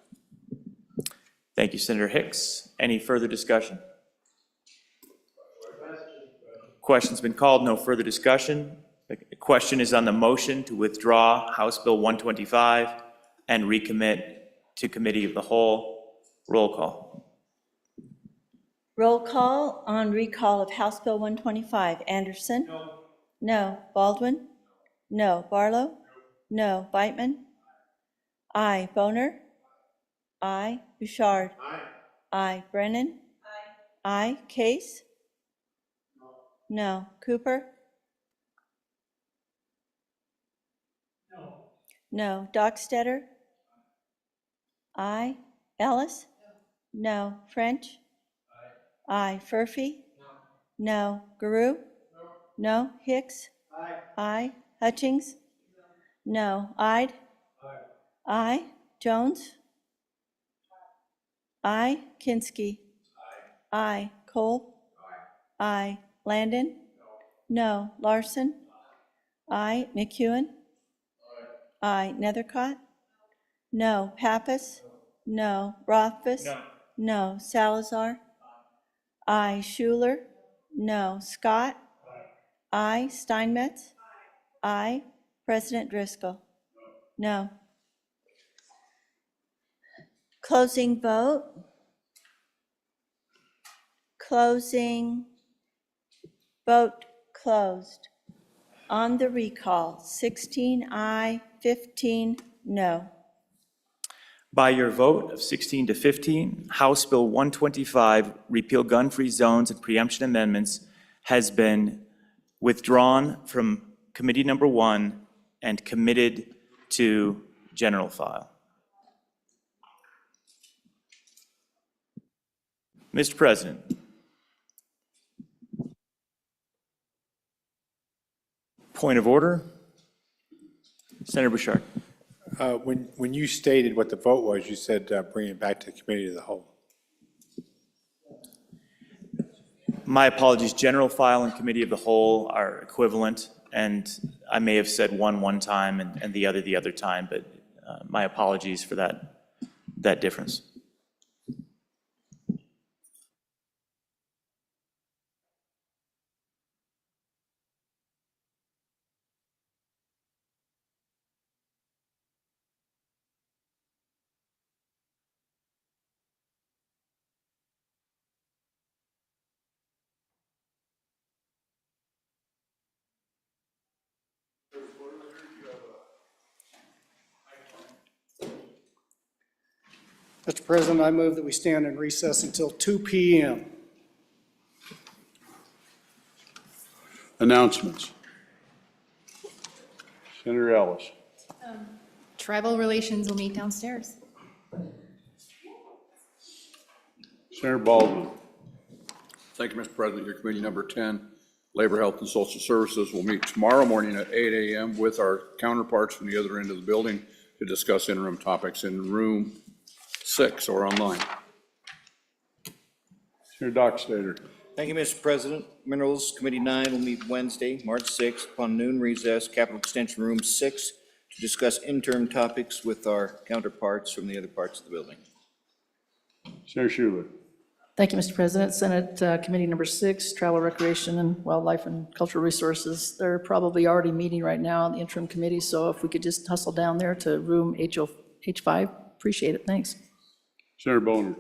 Thank you, Senator Hicks. Any further discussion? Question's been called. No further discussion. The question is on the motion to withdraw House Bill 125 and recommit to committee of the whole. Roll call. Roll call on recall of House Bill 125. Anderson? No. No. Baldwin? No. Barlow? No. Beitman? Aye. Boner? Aye. Bouchard? Aye. Aye. Brennan? Aye. Aye. Case? No. Cooper? No. No. Dockstetter? Aye. Ellis? No. French? Aye. Furphy? No. Guru? No. Hicks? Aye. Hutchings? No. Ide? Aye. Jones? Aye. Kinski? Aye. Cole? Aye. Landon? No. Larson? Aye. McEwen? Aye. Nethercott? No. Pappas? No. Rothfuss? No. Salazar? Aye. Schuler? No. Scott? Aye. Steinmetz? Aye. President Driscoll? No. Closing vote. Closing vote closed. On the recall, 16 aye, 15 no. By your vote of 16 to 15, House Bill 125, repeal gun-free zones and preemption amendments, has been withdrawn from committee number 1 and committed to general file. Mr. President. Point of order. Senator Bouchard. When you stated what the vote was, you said bring it back to the committee of the whole. My apologies. General file and committee of the whole are equivalent, and I may have said one time and the other time, but my apologies for that difference. Mr. President, I move that we stand in recess until 2 p.m. Announcements. Senator Ellis. Tribal Relations will meet downstairs. Senator Baldwin. Thank you, Mr. President. Your committee number 10, Labor, Health, and Social Services, will meet tomorrow morning at 8 a.m. with our counterparts from the other end of the building to discuss interim topics in room 6 or online. Senator Dockstader. Thank you, Mr. President. Minerals Committee 9 will meet Wednesday, March 6th, upon noon recess, Capitol Extension Room 6, to discuss interim topics with our counterparts from the other parts of the building. Senator Schuler. Thank you, Mr. President. Senate Committee Number 6, Travel, Recreation, and Wildlife and Cultural Resources. They're probably already meeting right now on the interim committee, so if we could just hustle down there to room H5, appreciate it. Thanks. Senator Boner.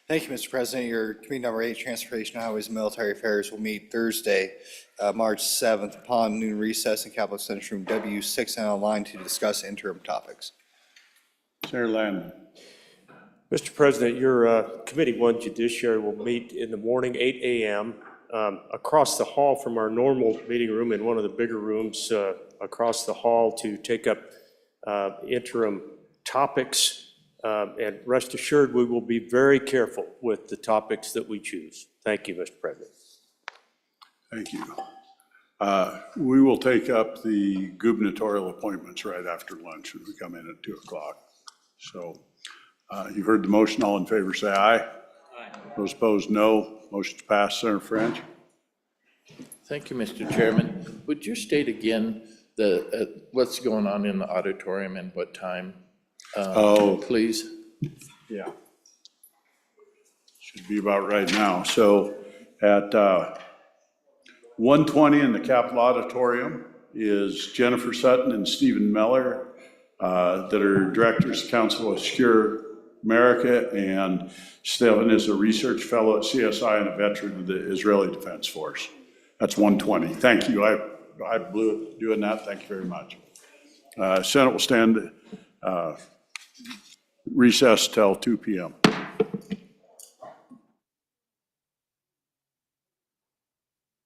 Thank you, Mr. President. Your Committee Number 8, Transportation, Highways, and Military Affairs will meet Thursday, March 7th, upon noon recess in Capitol Extension Room W6 and online to discuss interim topics. Senator Landman. Mr. President, your Committee 1 Judiciary will meet in the morning, 8 a.m., across the hall from our normal meeting room in one of the bigger rooms across the hall to take up interim topics. And rest assured, we will be very careful with the topics that we choose. Thank you, Mr. President. Thank you. We will take up the gubernatorial appointments right after lunch when we come in at 2 o'clock. So you've heard the motion. All in favor say aye. Aye. Those opposed, no. Motion's passed. Senator French. Thank you, Mr. Chairman. Would you state again what's going on in the auditorium and what time? Please. Yeah. Should be about right now. So at 1:20 in the Capitol Auditorium is Jennifer Sutton and Stephen Meller that are directors of Council of Secure America, and Stephen is a research fellow at CSI and a veteran of the Israeli Defense Force. That's 1:20. Thank you. I blew it doing that. Thank you very much. Senate will stand recess till 2 p.m.